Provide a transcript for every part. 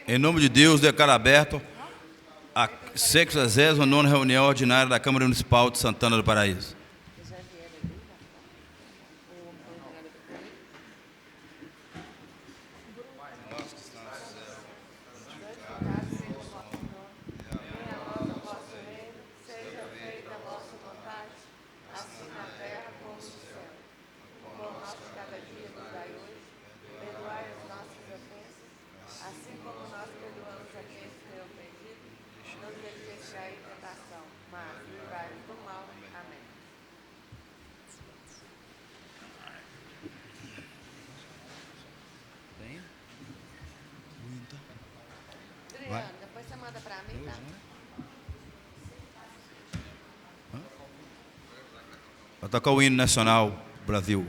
Em nome de Deus, declaro aberto a 69ª reunião ordinária da Câmara Municipal de Santana do Paraíso. Depois você manda para mim, tá? Vai tocar o hino nacional Brasil.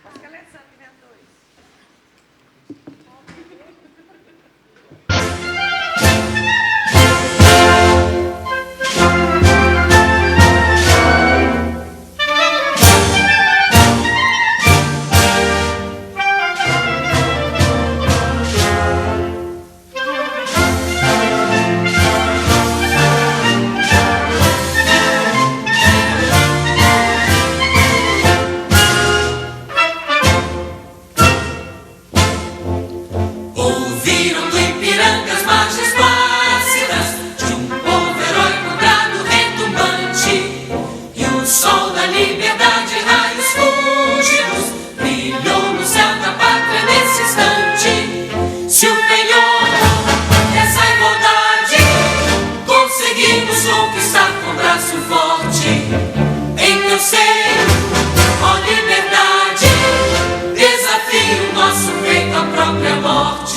Acho que a Alessandra inventou isso. Ouviram do Ipiranga as margens plácidas de um povo heróico, brado retumbante, e o sol da liberdade, raios fúlgidos, brilhou no céu da pátria nesse instante. Se o penhor dessa igualdade conseguimos conquistar com braço forte, em teu seio, ó liberdade, desafio nosso peito à própria morte.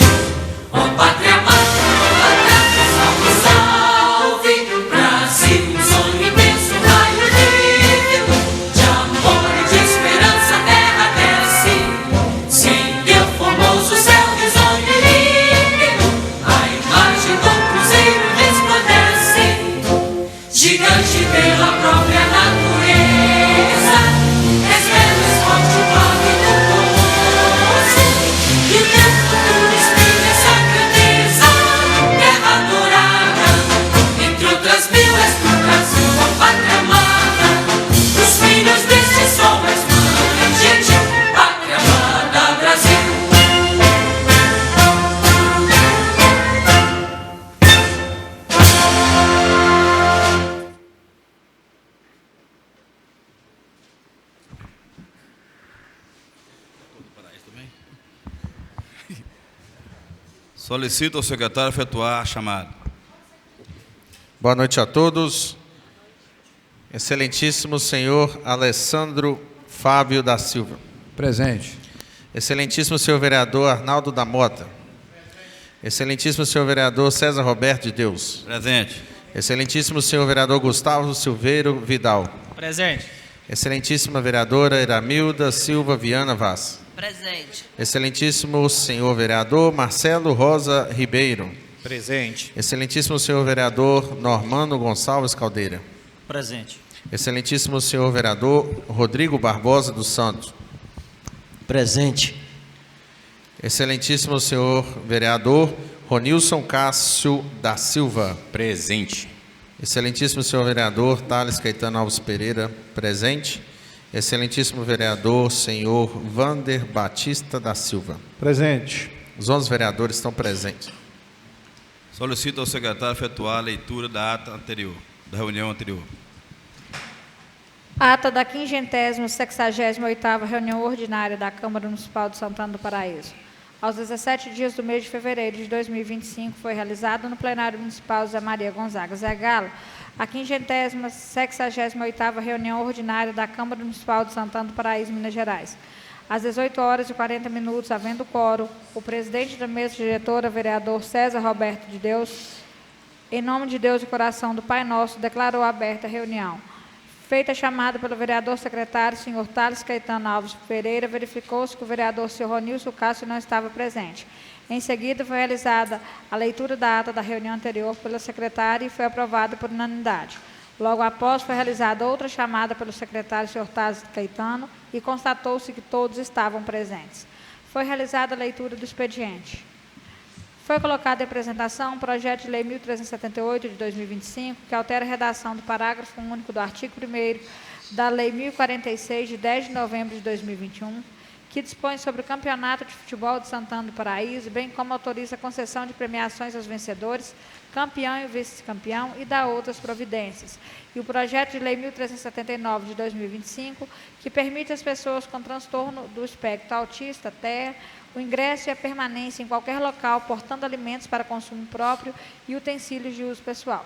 Ó pátria amada, salve, salve, Brasil, um sonho imenso, raio líquido, de amor e de esperança a terra desce, se em teu formoso céu risonho e líquido, a imagem do cruzeiro resplandece, gigante pela própria natureza, és belo, és forte, o pálido poço, e o teu futuro exprime essa grandeza, terra dourada, entre outras mil és do Brasil, ó pátria amada, dos filhos deste sol és mãe, gente, pátria amada, Brasil. Solicito ao secretário efetuar a chamada. Boa noite a todos. Excelentíssimo senhor Alessandro Fábio da Silva. Presente. Excelentíssimo senhor vereador Arnaldo da Mota. Excelentíssimo senhor vereador César Roberto de Deus. Presente. Excelentíssimo senhor vereador Gustavo Silveiro Vidal. Presente. Excelentíssima vereadora Eramilda Silva Viana Vaz. Presente. Excelentíssimo senhor vereador Marcelo Rosa Ribeiro. Presente. Excelentíssimo senhor vereador Normando Gonçalves Caldeira. Presente. Excelentíssimo senhor vereador Rodrigo Barbosa dos Santos. Presente. Excelentíssimo senhor vereador Ronilson Cássio da Silva. Presente. Excelentíssimo senhor vereador Thales Caetano Alves Pereira. Presente. Excelentíssimo vereador senhor Vander Batista da Silva. Presente. Os 11 vereadores estão presentes. Solicito ao secretário efetuar a leitura da ata anterior, da reunião anterior. Ata da 568ª reunião ordinária da Câmara Municipal de Santana do Paraíso. Aos 17 dias do mês de fevereiro de 2025, foi realizada no plenário municipal Zé Maria Gonzaga Zé Galo a 568ª reunião ordinária da Câmara Municipal de Santana do Paraíso, Minas Gerais. Às 18h40, havendo quórum, o presidente da mesa diretora, vereador César Roberto de Deus, em nome de Deus e coração do Pai Nosso, declarou aberta a reunião. Feita a chamada pelo vereador secretário, senhor Thales Caetano Alves Pereira, verificou-se que o vereador senhor Ronilson Cássio não estava presente. Em seguida, foi realizada a leitura da ata da reunião anterior pela secretária e foi aprovada por unanimidade. Logo após, foi realizada outra chamada pelo secretário, Sr. Thales Caetano, e constatou-se que todos estavam presentes. Foi realizada a leitura do expediente. Foi colocado em apresentação um projeto de lei 1378 de 2025, que altera a redação do parágrafo único do artigo 1º da lei 1046 de 10 de novembro de 2021, que dispõe sobre o Campeonato de Futebol de Santana do Paraíso, bem como autoriza a concessão de premiações aos vencedores, campeão e vice-campeão, e dá outras providências. E o projeto de lei 1379 de 2025, que permite às pessoas com transtorno do espectro autista, TEA, o ingresso e a permanência em qualquer local portando alimentos para consumo próprio e utensílios de uso pessoal.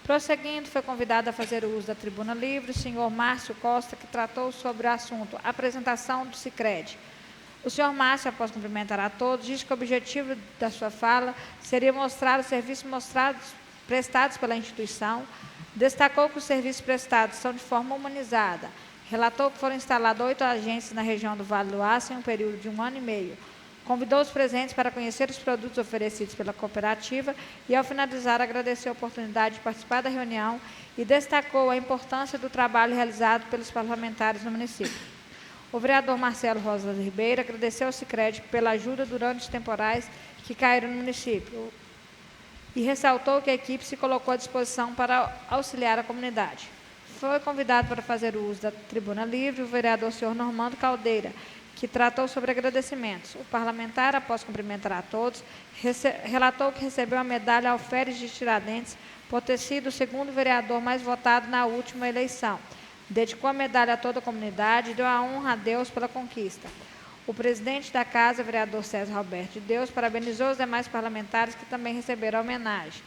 Prosseguindo, foi convidado a fazer o uso da tribuna livre o senhor Márcio Costa, que tratou sobre o assunto apresentação do Sicredi. O senhor Márcio, após cumprimentar a todos, disse que o objetivo da sua fala seria mostrar os serviços prestados pela instituição, destacou que os serviços prestados são de forma humanizada, relatou que foram instaladas 8 agências na região do Vale do Aço em um período de 1 ano e meio, convidou os presentes para conhecer os produtos oferecidos pela cooperativa e, ao finalizar, agradeceu a oportunidade de participar da reunião e destacou a importância do trabalho realizado pelos parlamentares no município. O vereador Marcelo Rosa Ribeiro agradeceu ao Sicredi pela ajuda durante os temporais que caíram no município e ressaltou que a equipe se colocou à disposição para auxiliar a comunidade. Foi convidado para fazer o uso da tribuna livre o vereador senhor Normando Caldeira, que tratou sobre agradecimentos. O parlamentar, após cumprimentar a todos, relatou que recebeu a medalha Alferes de Tiradentes por ter sido o segundo vereador mais votado na última eleição. Dedicou a medalha a toda a comunidade e deu a honra a Deus pela conquista. O presidente da Casa, vereador César Roberto de Deus, parabenizou os demais parlamentares que também receberam a homenagem.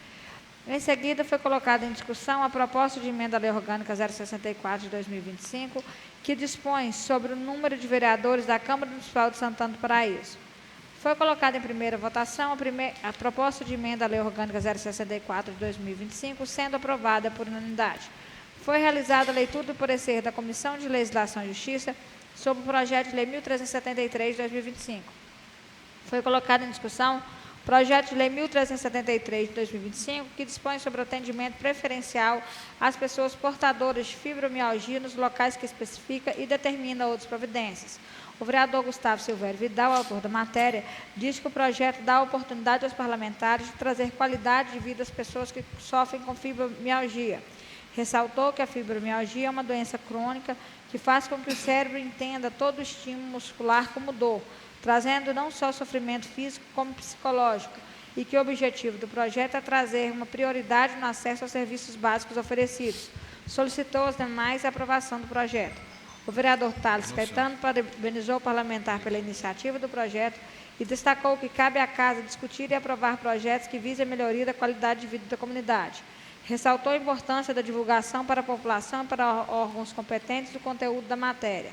Em seguida, foi colocada em discussão a proposta de emenda à Lei Orgânica 064 de 2025, que dispõe sobre o número de vereadores da Câmara Municipal de Santana do Paraíso. Foi colocada em primeira votação a proposta de emenda à Lei Orgânica 064 de 2025, sendo aprovada por unanimidade. Foi realizada a leitura do parecer da Comissão de Legislação e Justiça sobre o projeto de lei 1373 de 2025. Foi colocado em discussão o projeto de lei 1373 de 2025, que dispõe sobre o atendimento preferencial às pessoas portadoras de fibromialgia nos locais que especifica e determina outras providências. O vereador Gustavo Silvério Vidal, autor da matéria, diz que o projeto dá a oportunidade aos parlamentares de trazer qualidade de vida às pessoas que sofrem com fibromialgia. Ressaltou que a fibromialgia é uma doença crônica que faz com que o cérebro entenda todo o estímulo muscular como dor, trazendo não só sofrimento físico, como psicológico, e que o objetivo do projeto é trazer uma prioridade no acesso aos serviços básicos oferecidos. Solicitou aos demais a aprovação do projeto. O vereador Thales Caetano parabenizou o parlamentar pela iniciativa do projeto e destacou que cabe à Casa discutir e aprovar projetos que visem a melhoria da qualidade de vida da comunidade. Ressaltou a importância da divulgação para a população e para órgãos competentes do conteúdo da matéria,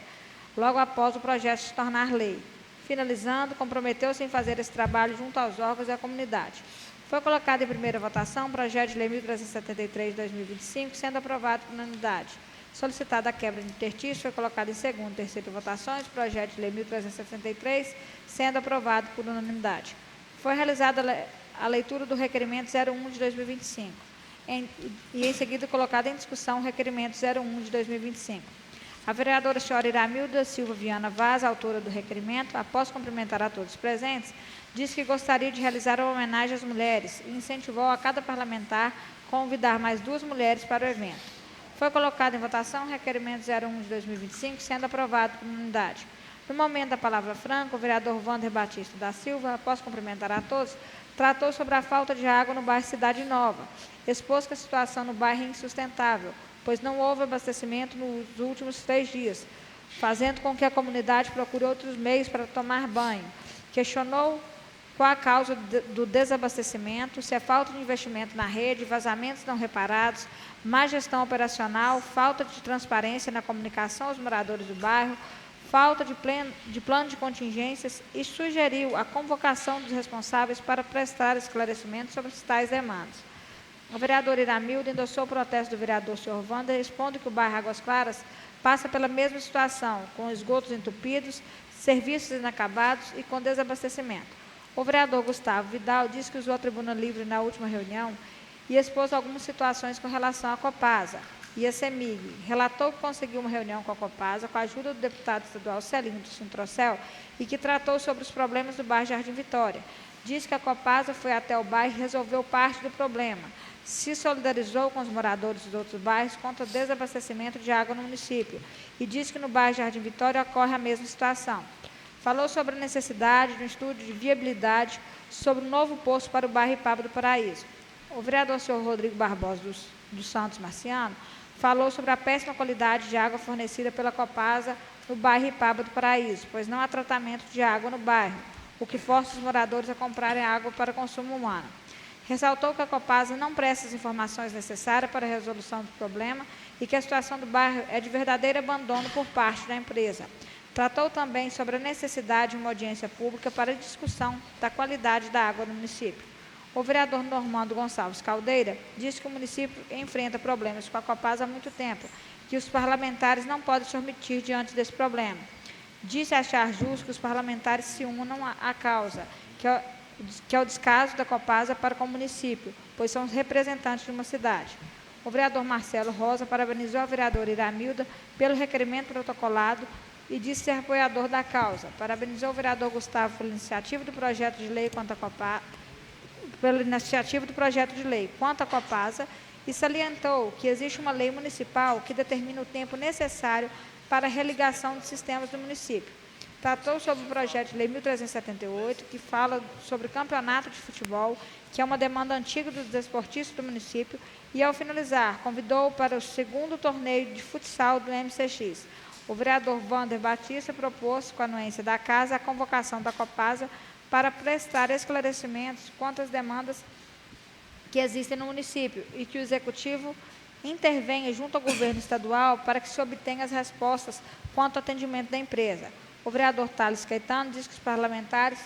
logo após o projeto se tornar lei. Finalizando, comprometeu-se em fazer esse trabalho junto aos órgãos e à comunidade. Foi colocado em primeira votação o projeto de lei 1373 de 2025, sendo aprovado por unanimidade. Solicitada a quebra de interstício, foi colocado em segunda e terceira votações o projeto de lei 1373, sendo aprovado por unanimidade. Foi realizada a leitura do requerimento 01 de 2025 e em seguida colocado em discussão o requerimento 01 de 2025. A vereadora senhora Iramilda Silva Viana Vaz, autora do requerimento, após cumprimentar a todos os presentes, disse que gostaria de realizar uma homenagem às mulheres e incentivou a cada parlamentar a convidar mais 2 mulheres para o evento. Foi colocado em votação o requerimento 01 de 2025, sendo aprovado por unanimidade. No momento da palavra franca, o vereador Wander Batista da Silva, após cumprimentar a todos, tratou sobre a falta de água no bairro Cidade Nova, expôs que a situação no bairro é insustentável, pois não houve abastecimento nos últimos 3 dias, fazendo com que a comunidade procure outros meios para tomar banho. Questionou qual a causa do desabastecimento, se é falta de investimento na rede, vazamentos não reparados, má gestão operacional, falta de transparência na comunicação aos moradores do bairro, falta de plano de contingências e sugeriu a convocação dos responsáveis para prestar esclarecimentos sobre tais demandas. O vereador Iramildo endossou o protesto do vereador Sr. Wander, expondo que o bairro Águas Claras passa pela mesma situação, com esgotos entupidos, serviços inacabados e com desabastecimento. O vereador Gustavo Vidal disse que usou a tribuna livre na última reunião e expôs algumas situações com relação à Copasa. e a CEMIG. Relatou que conseguiu uma reunião com a Copasa, com a ajuda do deputado estadual Celinho do Sintrocel, e que tratou sobre os problemas do bairro Jardim Vitória. Diz que a Copasa foi até o bairro e resolveu parte do problema. Se solidarizou com os moradores dos outros bairros contra o desabastecimento de água no município e diz que no bairro Jardim Vitória ocorre a mesma situação. Falou sobre a necessidade de um estudo de viabilidade sobre o novo poço para o bairro Ipaba do Paraíso. O vereador senhor Rodrigo Barbosa dos Santos Marciano falou sobre a péssima qualidade de água fornecida pela Copasa no bairro Ipaba do Paraíso, pois não há tratamento de água no bairro, o que força os moradores a comprarem água para consumo humano. Ressaltou que a Copasa não presta as informações necessárias para a resolução do problema e que a situação do bairro é de verdadeiro abandono por parte da empresa. Tratou também sobre a necessidade de uma audiência pública para a discussão da qualidade da água no município. O vereador Normando Gonçalves Caldeira disse que o município enfrenta problemas com a Copasa há muito tempo, que os parlamentares não podem se omitir diante desse problema. Disse achar justo que os parlamentares se unam à causa, que é o descaso da Copasa para com o município, pois são os representantes de uma cidade. O vereador Marcelo Rosa parabenizou a vereadora Iramilda pelo requerimento protocolado e disse ser apoiador da causa. Parabenizou o vereador Gustavo pela iniciativa do projeto de lei quanto à Copasa e salientou que existe uma lei municipal que determina o tempo necessário para a religação de sistemas do município. Tratou sobre o projeto de lei 1378, que fala sobre o campeonato de futebol, que é uma demanda antiga dos desportistas do município, e, ao finalizar, convidou para o segundo torneio de futsal do MCX. O vereador Wander Batista propôs, com a anuência da Casa, a convocação da Copasa para prestar esclarecimentos quanto às demandas que existem no município e que o Executivo intervenha junto ao governo estadual para que se obtenha as respostas quanto ao atendimento da empresa. O vereador Thales Caetano disse que os parlamentares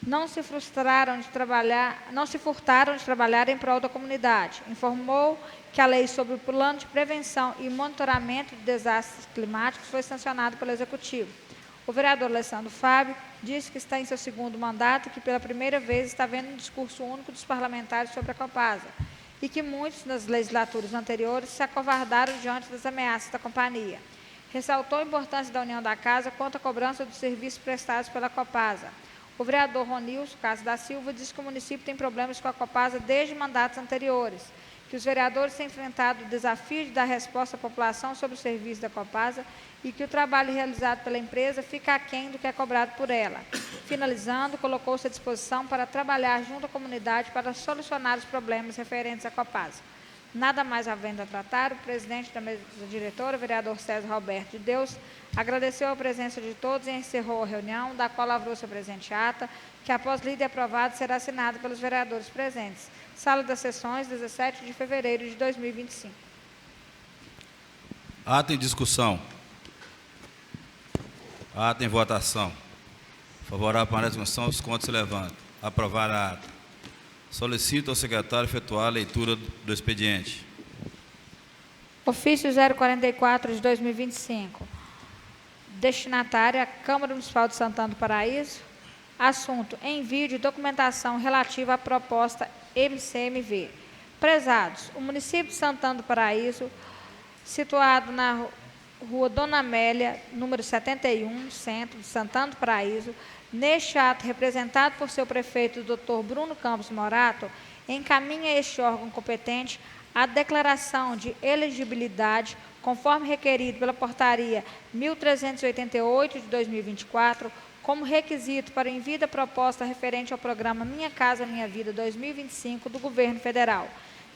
não se furtaram de trabalhar em prol da comunidade. Informou que a lei sobre o plano de prevenção e monitoramento de desastres climáticos foi sancionada pelo Executivo. O vereador Alessandro Fábio disse que está em seu segundo mandato e que pela primeira vez está vendo um discurso único dos parlamentares sobre a Copasa e que muitos nas legislaturas anteriores se acovardaram diante das ameaças da companhia. Ressaltou a importância da união da Casa quanto à cobrança dos serviços prestados pela Copasa. O vereador Ronilson Castro da Silva disse que o município tem problemas com a Copasa desde mandatos anteriores, que os vereadores têm enfrentado o desafio de dar resposta à população sobre o serviço da Copasa e que o trabalho realizado pela empresa fica aquém do que é cobrado por ela. Finalizando, colocou-se à disposição para trabalhar junto à comunidade para solucionar os problemas referentes à Copasa. Nada mais havendo a tratar, o presidente da mesa diretora, o vereador César Roberto de Deus, agradeceu a presença de todos e encerrou a reunião, da qual lavrou-se a presente ata, que após lida e aprovada será assinada pelos vereadores presentes. Sala das sessões, 17 de fevereiro de 2025. Ata em discussão. Ata em votação. Favorável para a discussão, os contos se levantam. Aprovar a ata. Solicito ao secretário efetuar a leitura do expediente. Ofício 044 de 2025. Destinatária, Câmara Municipal de Santana do Paraíso. Assunto: envio de documentação relativa à proposta MCMV. Prezados, o município de Santana do Paraíso, situado na Rua Dona Amélia, número 71, centro de Santana do Paraíso, neste ato, representado por seu prefeito, Dr. Bruno Campos Morato, encaminha a este órgão competente a declaração de elegibilidade, conforme requerido pela Portaria 1388 de 2024, como requisito para o envio da proposta referente ao programa Minha Casa Minha Vida 2025 do Governo Federal.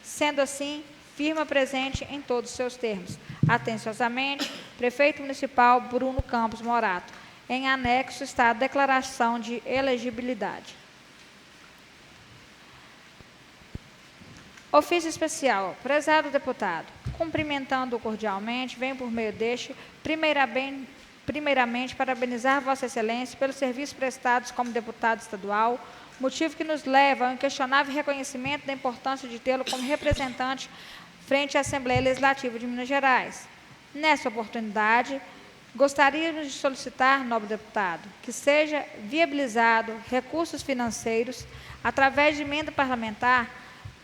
Sendo assim, firma presente em todos os seus termos. Atenciosamente, Prefeito Municipal Bruno Campos Morato. Em anexo está a declaração de elegibilidade. Ofício especial. Prezado deputado, cumprimentando-o cordialmente, venho por meio deste, primeiramente, parabenizar Vossa Excelência pelos serviços prestados como deputado estadual, motivo que nos leva ao inquestionável reconhecimento da importância de tê-lo como representante frente à Assembleia Legislativa de Minas Gerais. Nessa oportunidade, gostaríamos de solicitar, nobre deputado, que seja viabilizado recursos financeiros, através de emenda parlamentar,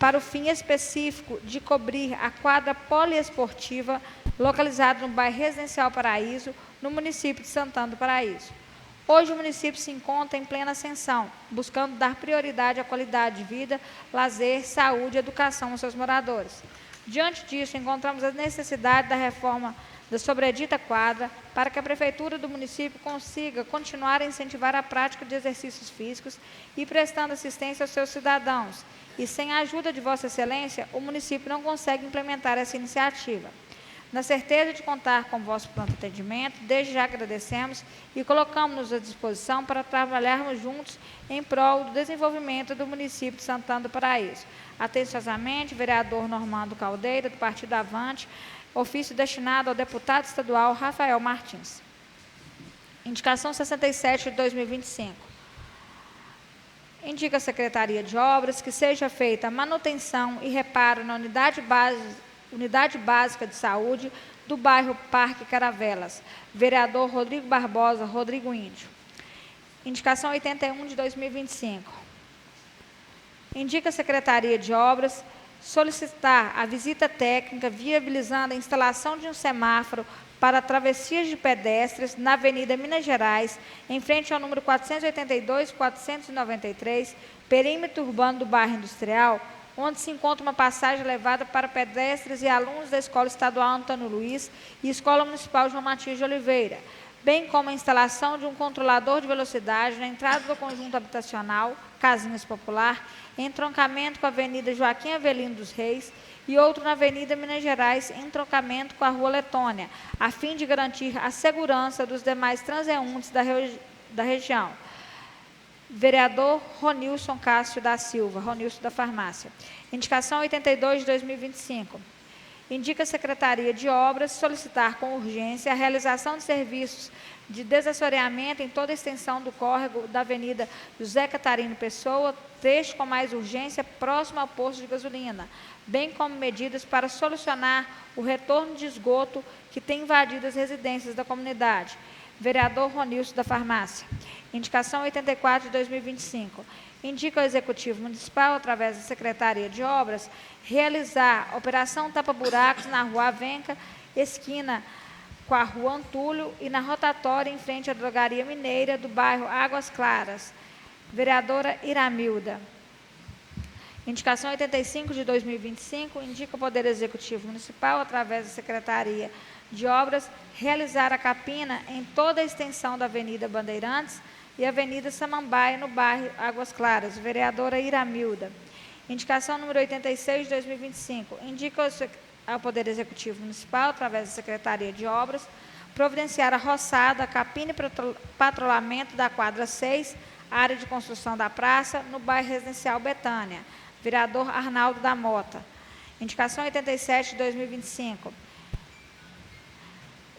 para o fim específico de cobrir a quadra poliesportiva localizada no bairro Residencial Paraíso, no município de Santana do Paraíso. Hoje o município se encontra em plena ascensão, buscando dar prioridade à qualidade de vida, lazer, saúde e educação aos seus moradores. Diante disso, encontramos a necessidade da reforma da sobredita quadra para que a Prefeitura do município consiga continuar a incentivar a prática de exercícios físicos e prestando assistência aos seus cidadãos. E sem a ajuda de Vossa Excelência, o município não consegue implementar essa iniciativa. Na certeza de contar com o vosso pronto atendimento, desde já agradecemos e colocamos-nos à disposição para trabalharmos juntos em prol do desenvolvimento do município de Santana do Paraíso. Atenciosamente, vereador Normando Caldeira, do Partido Avante, ofício destinado ao deputado estadual Rafael Martins. Indicação 67 de 2025. Indica a Secretaria de Obras que seja feita a manutenção e reparo na unidade básica de saúde do bairro Parque Caravelas. Vereador Rodrigo Barbosa, Rodrigo Índio. Indicação 81 de 2025. Indica a Secretaria de Obras solicitar a visita técnica viabilizando a instalação de um semáforo para travessias de pedestres na Avenida Minas Gerais, em frente ao número 482 e 493, perímetro urbano do bairro Industrial, onde se encontra uma passagem elevada para pedestres e alunos da Escola Estadual Antônio Luiz e Escola Municipal João Matias de Oliveira, bem como a instalação de um controlador de velocidade na entrada do conjunto habitacional Casinhas Popular, em entroncamento com a Avenida Joaquim Avelino dos Reis e outro na Avenida Minas Gerais, em entroncamento com a Rua Letônia, a fim de garantir a segurança dos demais transeuntes da região. Vereador Ronilson Cássio da Silva, Ronilson da Farmácia. Indicação 82 de 2025. Indica a Secretaria de Obras solicitar com urgência a realização de serviços de desassoreamento em toda a extensão do córrego da Avenida José Catarino Pessoa, trecho com mais urgência próximo ao posto de gasolina, bem como medidas para solucionar o retorno de esgoto que tem invadido as residências da comunidade. Vereador Ronilson da Farmácia. Indicação 84 de 2025. Indica ao Executivo Municipal, através da Secretaria de Obras, realizar operação tapa-buracos na Rua Avenca, esquina com a Rua Antúlio e na rotatória em frente à Drogaria Mineira do bairro Águas Claras. Vereadora Iramilda. Indicação 85 de 2025, indica o Poder Executivo Municipal, através da Secretaria de Obras, realizar a capina em toda a extensão da Avenida Bandeirantes e Avenida Samambaia, no bairro Águas Claras. Vereadora Iramilda. Indicação número 86 de 2025, indica ao Poder Executivo Municipal, através da Secretaria de Obras, providenciar a roçada, capina e patrulhamento da quadra 6, área de construção da praça, no bairro Residencial Betânia. Vereador Arnaldo da Mota. Indicação 87 de 2025.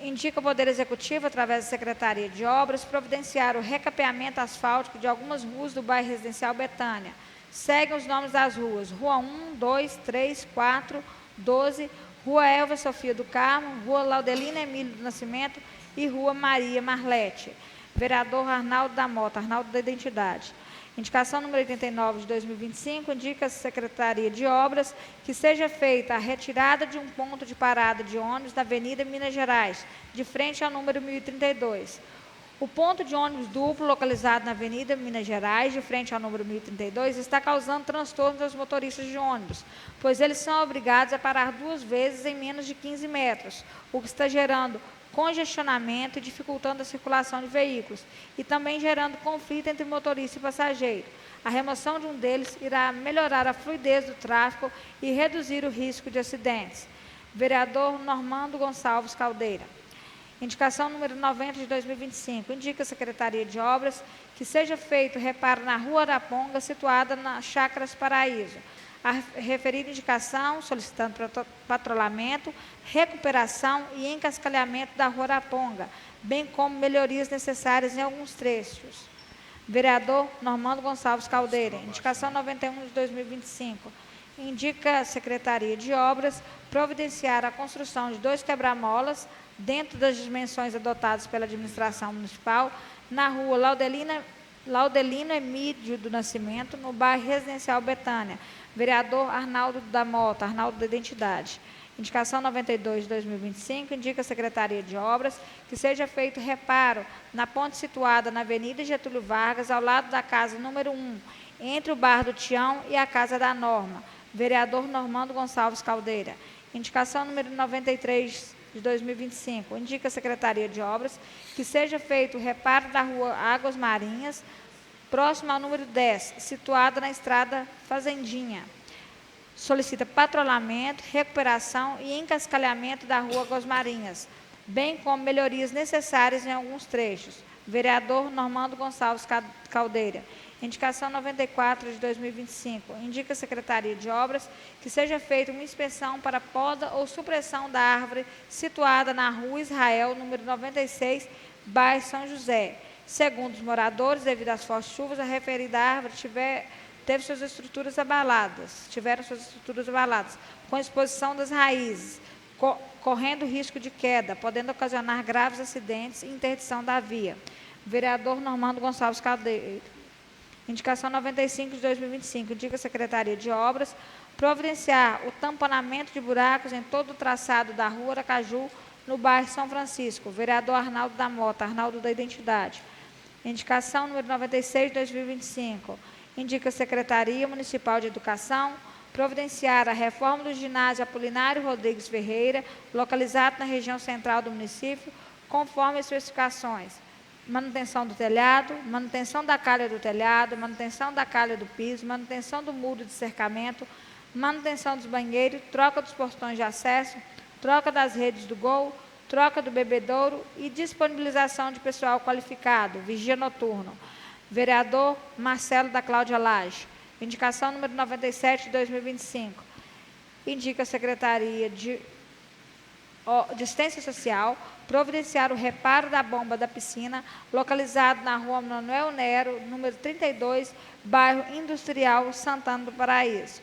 Indica o Poder Executivo, através da Secretaria de Obras, providenciar o recapeamento asfáltico de algumas ruas do bairro Residencial Betânia. Seguem os nomes das ruas: Rua 1, 2, 3, 4, 12, Rua Elva Sofia do Carmo, Rua Laudelina Emílio do Nascimento e Rua Maria Marlete. Vereador Arnaldo da Mota, Arnaldo da Identidade. Indicação número 89 de 2025, indica a Secretaria de Obras que seja feita a retirada de um ponto de parada de ônibus da Avenida Minas Gerais, de frente ao número 1032. O ponto de ônibus duplo, localizado na Avenida Minas Gerais, de frente ao número 1032, está causando transtornos aos motoristas de ônibus, pois eles são obrigados a parar 2 vezes em menos de 15 metros, o que está gerando congestionamento e dificultando a circulação de veículos, e também gerando conflito entre motorista e passageiro. A remoção de um deles irá melhorar a fluidez do tráfego e reduzir o risco de acidentes. Vereador Normando Gonçalves Caldeira. Indicação número 90 de 2025. Indica a Secretaria de Obras que seja feito reparo na Rua Araponga, situada na Chácaras Paraíso. A referida indicação, solicitando patrulhamento, recuperação e encascalhamento da Rua Araponga, bem como melhorias necessárias em alguns trechos. Vereador Normando Gonçalves Caldeira. Indicação 91 de 2025. Indica a Secretaria de Obras providenciar a construção de 2 quebra-molas dentro das dimensões adotadas pela administração municipal na Rua Laudelina Laudelino Emídio do Nascimento, no bairro Residencial Betânia. Vereador Arnaldo da Mota, Arnaldo da Identidade. Indicação 92 de 2025, indica a Secretaria de Obras que seja feito reparo na ponte situada na Avenida Getúlio Vargas, ao lado da casa número 1, entre o Bar do Tião e a Casa da Norma. Vereador Normando Gonçalves Caldeira. Indicação número 93 de 2025, indica a Secretaria de Obras que seja feito o reparo da rua Águas Marinhas, próximo ao número 10, situada na estrada Fazendinha. Solicita patrulhamento, recuperação e encascalhamento da rua Águas Marinhas, bem como melhorias necessárias em alguns trechos. Vereador Normando Gonçalves Caldeira. Indicação 94 de 2025, indica a Secretaria de Obras que seja feita uma inspeção para poda ou supressão da árvore situada na rua Israel, número 96, bairro São José. Segundo os moradores, devido às fortes chuvas, a referida árvore tiveram suas estruturas abaladas, com exposição das raízes, correndo risco de queda, podendo ocasionar graves acidentes e interdição da via. Vereador Normando Gonçalves Caldeira. Indicação 95 de 2025, indica a Secretaria de Obras providenciar o tamponamento de buracos em todo o traçado da rua Aracaju, no bairro São Francisco. Vereador Arnaldo da Mota, Arnaldo da Identidade. Indicação número 96 de 2025, indica a Secretaria Municipal de Educação providenciar a reforma do ginásio Apolinário Rodrigues Ferreira, localizado na região central do município, conforme as especificações: manutenção do telhado, manutenção da calha do telhado, manutenção da calha do piso, manutenção do muro de cercamento, manutenção dos banheiros, troca dos portões de acesso, troca das redes do gol, troca do bebedouro e disponibilização de pessoal qualificado, vigia noturno. Vereador Marcelo da Cláudia Lage. Indicação número 97 de 2025. Indica a Secretaria de Assistência Social providenciar o reparo da bomba da piscina, localizado na rua Manuel Nero, número 32, bairro Industrial Santana do Paraíso.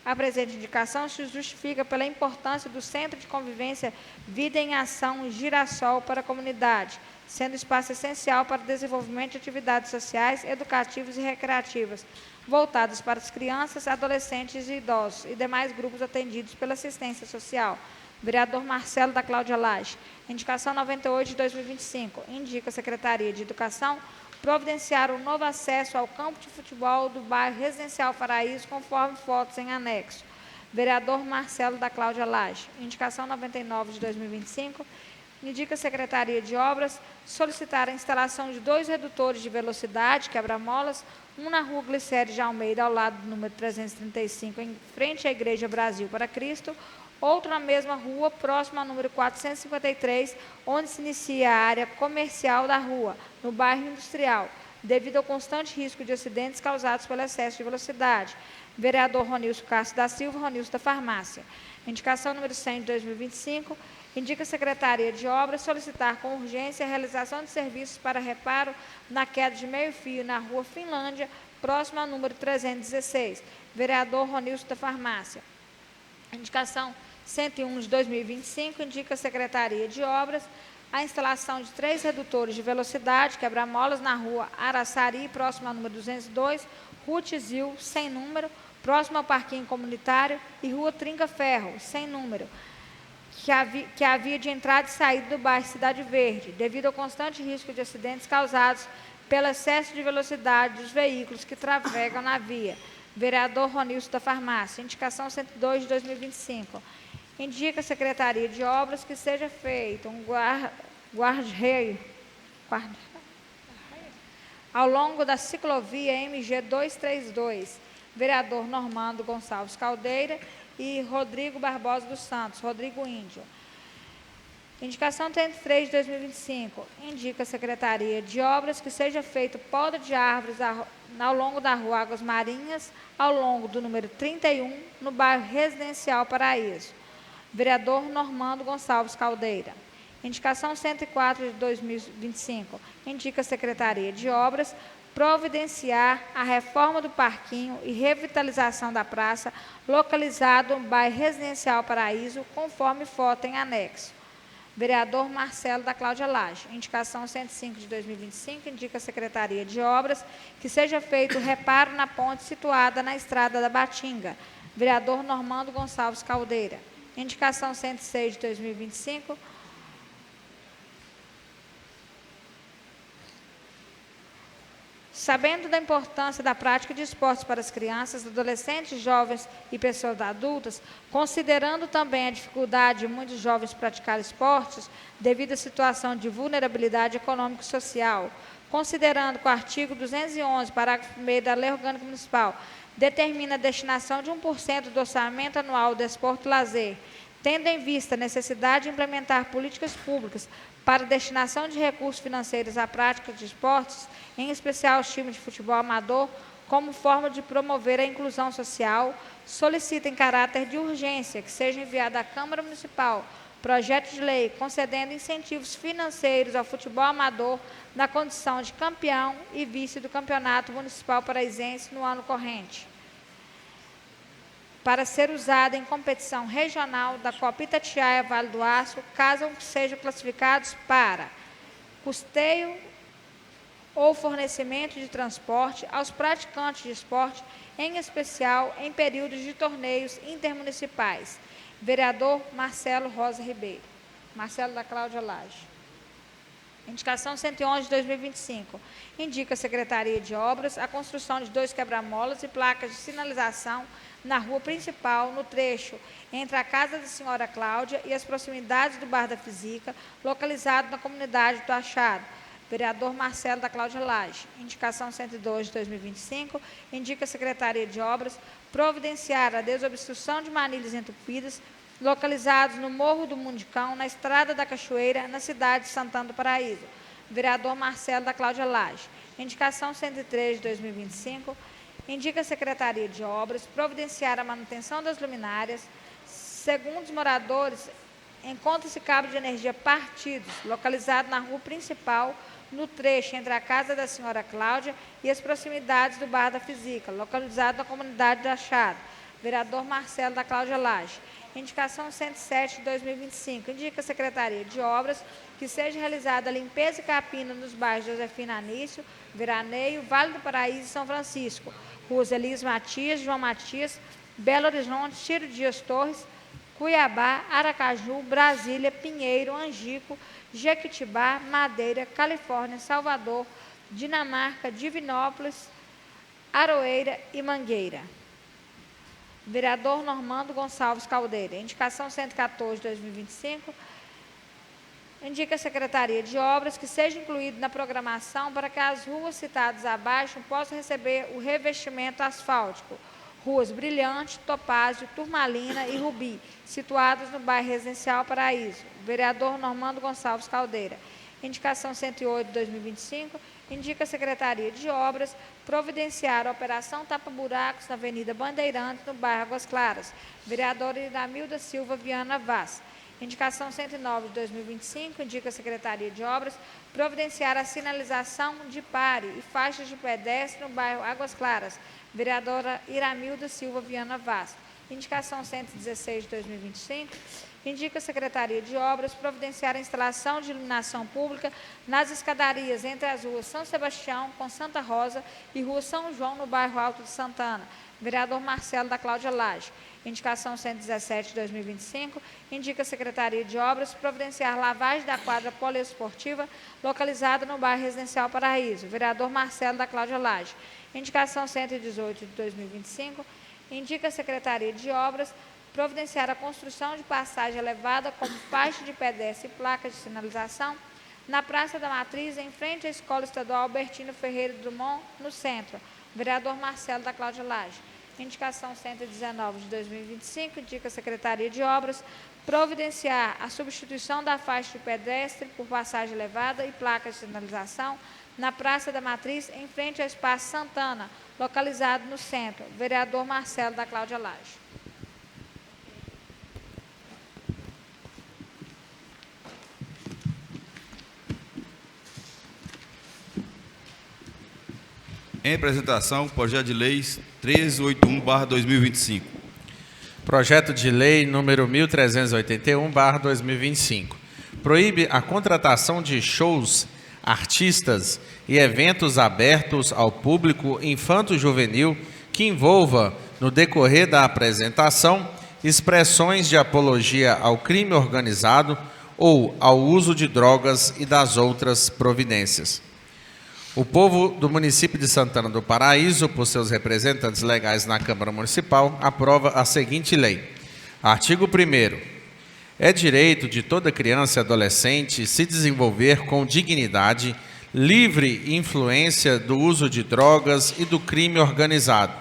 A presente indicação se justifica pela importância do Centro de Convivência Vida em Ação Girassol para a comunidade, sendo espaço essencial para o desenvolvimento de atividades sociais, educativas e recreativas, voltadas para as crianças, adolescentes e idosos e demais grupos atendidos pela assistência social. Vereador Marcelo da Cláudia Lage. Indicação 98 de 2025. Indica a Secretaria de Educação providenciar o novo acesso ao campo de futebol do bairro Residencial Paraíso, conforme fotos em anexo. Vereador Marcelo da Cláudia Lage. Indicação 99 de 2025. Indica a Secretaria de Obras solicitar a instalação de 2 redutores de velocidade, quebra-molas, um na rua Glicério de Almeida, ao lado do número 335, em frente à Igreja Brasil para Cristo, outro na mesma rua, próximo ao número 453, onde se inicia a área comercial da rua, no bairro Industrial, devido ao constante risco de acidentes causados pelo excesso de velocidade. Vereador Ronilson Castro da Silva, Ronilson da Farmácia. Indicação número 100 de 2025, indica a Secretaria de Obras solicitar com urgência a realização de serviços para reparo na queda de meio-fio na rua Finlândia, próximo ao número 316. Vereador Ronilson da Farmácia. Indicação 101 de 2025, indica a Secretaria de Obras a instalação de 3 redutores de velocidade, quebra-molas, na rua Araçari, próximo ao número 202, rua Tizil, sem número, próximo ao parquinho comunitário, e rua Trinca Ferro, sem número, que havia de entrada e saída do bairro Cidade Verde, devido ao constante risco de acidentes causados pelo excesso de velocidade dos veículos que trafegam na via. Vereador Ronilson da Farmácia. Indicação 102 de 2025. Indica a Secretaria de Obras que seja feito um guarda-reio ao longo da ciclovia MG 232. Vereador Normando Gonçalves Caldeira e Rodrigo Barbosa dos Santos, Rodrigo Índio. Indicação 33 de 2025. Indica a Secretaria de Obras que seja feito poda de árvores ao longo da rua Águas Marinhas, ao longo do número 31, no bairro Residencial Paraíso. Vereador Normando Gonçalves Caldeira. Indicação 104 de 2025. Indica a Secretaria de Obras providenciar a reforma do parquinho e revitalização da praça, localizado no bairro Residencial Paraíso, conforme foto em anexo. Vereador Marcelo da Cláudia Lage. Indicação 105 de 2025, indica a Secretaria de Obras que seja feito reparo na ponte situada na Estrada da Batinga. Vereador Normando Gonçalves Caldeira. Indicação 106 de 2025, sabendo da importância da prática de esportes para as crianças, adolescentes, jovens e pessoas adultas, considerando também a dificuldade de muitos jovens praticar esportes devido à situação de vulnerabilidade econômica e social, considerando que o artigo 211, parágrafo 1º da Lei Orgânica Municipal, determina a destinação de 1% do orçamento anual do desporto e lazer, tendo em vista a necessidade de implementar políticas públicas para a destinação de recursos financeiros à prática de esportes, em especial os times de futebol amador, como forma de promover a inclusão social, solicita em caráter de urgência que seja enviado à Câmara Municipal projeto de lei concedendo incentivos financeiros ao futebol amador na condição de campeão e vice do Campeonato Municipal Paraizense no ano corrente, para ser usada em competição regional da Copa Itatiaia Vale do Aço, caso sejam classificados para custeio ou fornecimento de transporte aos praticantes de esporte, em especial em períodos de torneios intermunicipais. Vereador Marcelo Rosa Ribeiro. Marcelo da Cláudia Lage. Indicação 111 de 2025. Indica a Secretaria de Obras a construção de 2 quebra-molas e placas de sinalização na rua principal, no trecho entre a Casa da Senhora Cláudia e as proximidades do Bar da Fisica, localizado na comunidade do Achado. Vereador Marcelo da Cláudia Lage. Indicação 102 de 2025. Indica a Secretaria de Obras providenciar a desobstrução de manilhas entupidas localizados no Morro do Mundicão, na Estrada da Cachoeira, na cidade de Santana do Paraíso. Vereador Marcelo da Cláudia Lage. Indicação 103 de 2025. Indica a Secretaria de Obras providenciar a manutenção das luminárias. Segundo os moradores, encontra-se cabo de energia partidos, localizado na rua principal, no trecho entre a Casa da Senhora Cláudia e as proximidades do Bar da Fisica, localizado na comunidade do Achado. Vereador Marcelo da Cláudia Lage. Indicação 107 de 2025. Indica a Secretaria de Obras que seja realizada a limpeza e capina nos bairros Josefina Anício, Veraneio, Vale do Paraíso e São Francisco. Ruas Elias Matias, João Matias, Belo Horizonte, Ciro Dias Torres, Cuiabá, Aracaju, Brasília, Pinheiro, Angico, Jequitibá, Madeira, Califórnia, Salvador, Dinamarca, Divinópolis, Aroeira e Mangueira. Vereador Normando Gonçalves Caldeira. Indicação 114 de 2025. Indica a Secretaria de Obras que seja incluído na programação para que as ruas citadas abaixo possam receber o revestimento asfáltico. Ruas Brilhante, Topázio, Turmalina e Rubi, situadas no bairro Residencial Paraíso. Vereador Normando Gonçalves Caldeira. Indicação 108 de 2025. Indica a Secretaria de Obras providenciar a operação tapa-buracos na Avenida Bandeirantes, no bairro Águas Claras. Vereadora Iramilda Silva Viana Vaz. Indicação 109 de 2025. Indica a Secretaria de Obras providenciar a sinalização de pare e faixas de pedestre no bairro Águas Claras. Vereadora Iramilda Silva Viana Vaz. Indicação 116 de 2025. Indica a Secretaria de Obras providenciar a instalação de iluminação pública nas escadarias entre as ruas São Sebastião com Santa Rosa e Rua São João, no bairro Alto de Santana. Vereador Marcelo da Cláudia Lage. Indicação 117 de 2025. Indica a Secretaria de Obras providenciar lavagem da quadra poliesportiva localizada no bairro Residencial Paraíso. Vereador Marcelo da Cláudia Lage. Indicação 118 de 2025. Indica a Secretaria de Obras providenciar a construção de passagem elevada como faixa de pedestre e placas de sinalização na Praça da Matriz, em frente à Escola Estadual Albertino Ferreira Drummond, no centro. Vereador Marcelo da Cláudia Lage. Indicação 119 de 2025. Indica a Secretaria de Obras providenciar a substituição da faixa de pedestre por passagem elevada e placas de sinalização na Praça da Matriz, em frente ao Espaço Santana, localizado no centro. Vereador Marcelo da Cláudia Lage. Em apresentação, projeto de lei 1381/2025. Projeto de lei número 1381/2025. proíbe a contratação de shows, artistas e eventos abertos ao público infanto-juvenil que envolva, no decorrer da apresentação, expressões de apologia ao crime organizado ou ao uso de drogas e das outras providências. O povo do município de Santana do Paraíso, por seus representantes legais na Câmara Municipal, aprova a seguinte lei. Artigo 1º. É direito de toda criança e adolescente se desenvolver com dignidade, livre influência do uso de drogas e do crime organizado,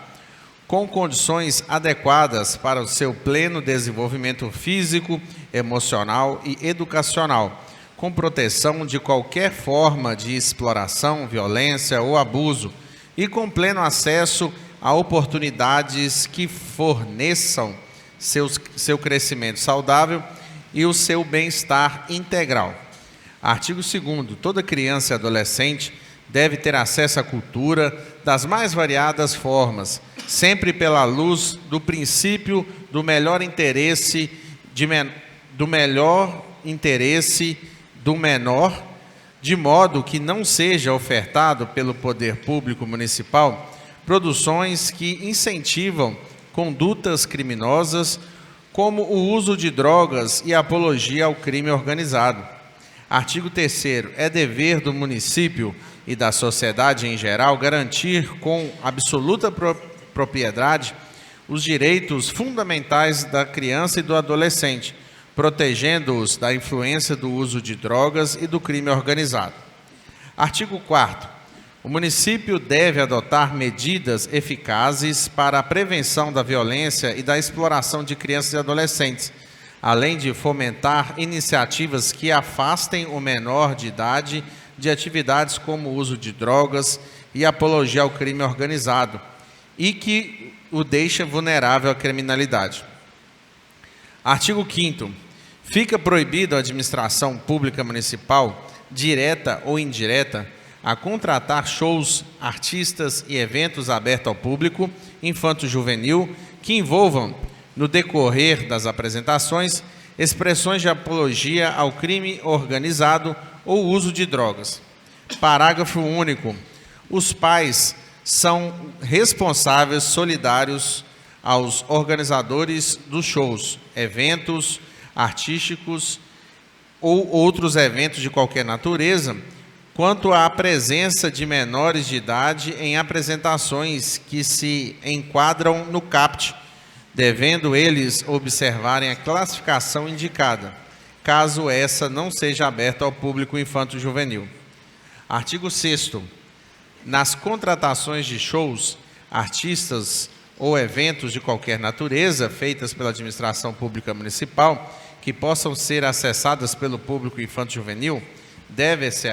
com condições adequadas para o seu pleno desenvolvimento físico, emocional e educacional, com proteção de qualquer forma de exploração, violência ou abuso e com pleno acesso a oportunidades que forneçam seu crescimento saudável e o seu bem-estar integral. Artigo 2º. Toda criança e adolescente deve ter acesso à cultura das mais variadas formas, sempre pela luz do princípio do melhor interesse do menor, de modo que não seja ofertado pelo poder público municipal produções que incentivam condutas criminosas, como o uso de drogas e apologia ao crime organizado. Artigo 3º. É dever do município e da sociedade em geral garantir com absoluta propriedade os direitos fundamentais da criança e do adolescente, protegendo-os da influência do uso de drogas e do crime organizado. Artigo 4º. O município deve adotar medidas eficazes para a prevenção da violência e da exploração de crianças e adolescentes, além de fomentar iniciativas que afastem o menor de idade de atividades como o uso de drogas e apologia ao crime organizado, e que o deixa vulnerável à criminalidade. Artigo 5º. Fica proibido a administração pública municipal, direta ou indireta, a contratar shows, artistas e eventos abertos ao público infanto-juvenil que envolvam, no decorrer das apresentações, expressões de apologia ao crime organizado ou uso de drogas. Parágrafo único. Os pais são responsáveis solidários aos organizadores dos shows, eventos artísticos ou outros eventos de qualquer natureza, quanto à presença de menores de idade em apresentações que se enquadram no CAPT, devendo eles observarem a classificação indicada, caso essa não seja aberta ao público infanto-juvenil. Artigo 6º. Nas contratações de shows, artistas ou eventos de qualquer natureza feitas pela administração pública municipal que possam ser acessadas pelo público infanto-juvenil, deve-se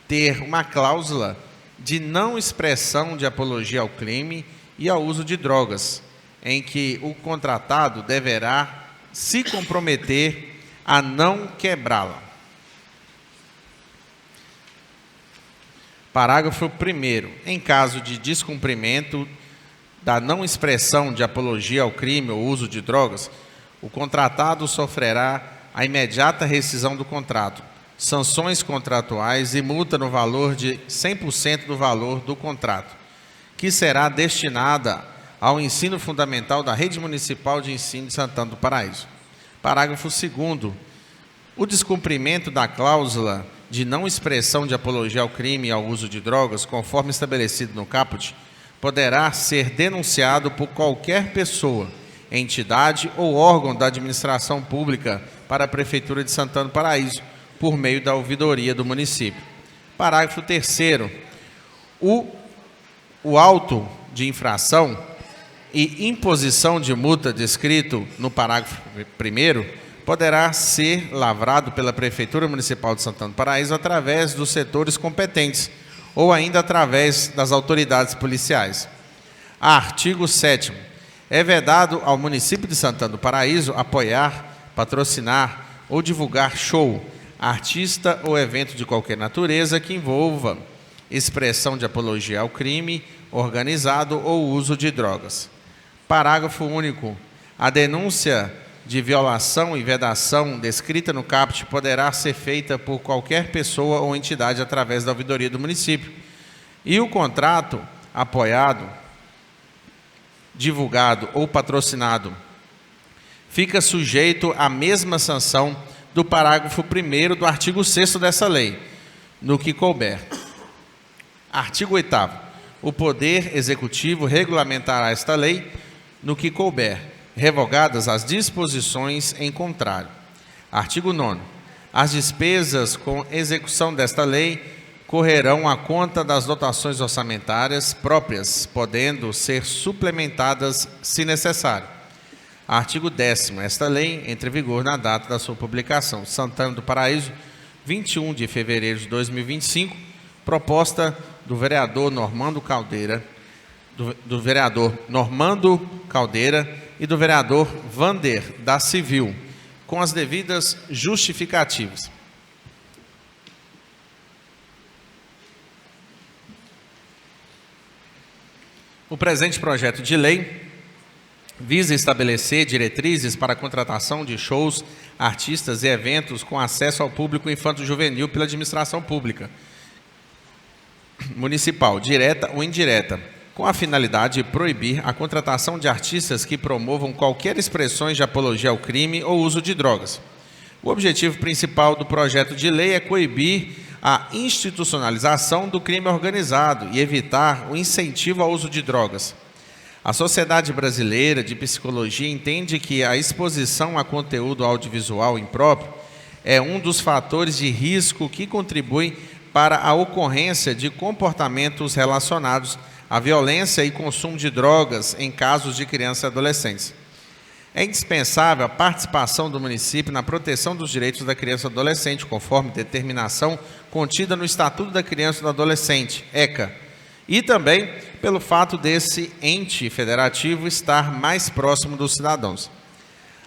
ter uma cláusula de não expressão de apologia ao crime e ao uso de drogas, em que o contratado deverá se comprometer a não quebrá-la. Parágrafo 1º. Em caso de descumprimento da não expressão de apologia ao crime ou uso de drogas, o contratado sofrerá a imediata rescisão do contrato, sanções contratuais e multa no valor de 100% do valor do contrato, que será destinada ao ensino fundamental da Rede Municipal de Ensino de Santana do Paraíso. Parágrafo 2º. O descumprimento da cláusula de não expressão de apologia ao crime e ao uso de drogas, conforme estabelecido no caput, poderá ser denunciado por qualquer pessoa, entidade ou órgão da administração pública para a Prefeitura de Santana do Paraíso, por meio da ouvidoria do município. Parágrafo 3º. O auto de infração e imposição de multa descrito no parágrafo 1º poderá ser lavrado pela Prefeitura Municipal de Santana do Paraíso através dos setores competentes ou ainda através das autoridades policiais. Artigo 7º. É vedado ao município de Santana do Paraíso apoiar, patrocinar ou divulgar show, artista ou evento de qualquer natureza que envolva expressão de apologia ao crime organizado ou uso de drogas. Parágrafo único. A denúncia de violação e vedação descrita no caput poderá ser feita por qualquer pessoa ou entidade através da ouvidoria do município. E o contrato apoiado, divulgado ou patrocinado fica sujeito à mesma sanção do parágrafo 1º do artigo 6º dessa lei, no que couber. Artigo 8º. O Poder Executivo regulamentará esta lei no que couber, revogadas as disposições em contrário. Artigo 9º. As despesas com execução desta lei correrão à conta das dotações orçamentárias próprias, podendo ser suplementadas se necessário. Artigo 10º. Esta lei entra em vigor na data da sua publicação. Santana do Paraíso, 21 de fevereiro de 2025, proposta do vereador Normando Caldeira, do vereador Normando Caldeira e do vereador Vander da Civil, com as devidas justificativas. O presente projeto de lei visa estabelecer diretrizes para a contratação de shows, artistas e eventos com acesso ao público infanto-juvenil pela administração pública municipal, direta ou indireta, com a finalidade de proibir a contratação de artistas que promovam qualquer expressões de apologia ao crime ou uso de drogas. O objetivo principal do projeto de lei é coibir a institucionalização do crime organizado e evitar o incentivo ao uso de drogas. A Sociedade Brasileira de Psicologia entende que a exposição a conteúdo audiovisual impróprio é um dos fatores de risco que contribui para a ocorrência de comportamentos relacionados à violência e consumo de drogas em casos de crianças e adolescentes. É indispensável a participação do município na proteção dos direitos da criança e do adolescente, conforme determinação contida no Estatuto da Criança e do Adolescente, ECA, e também pelo fato desse ente federativo estar mais próximo dos cidadãos.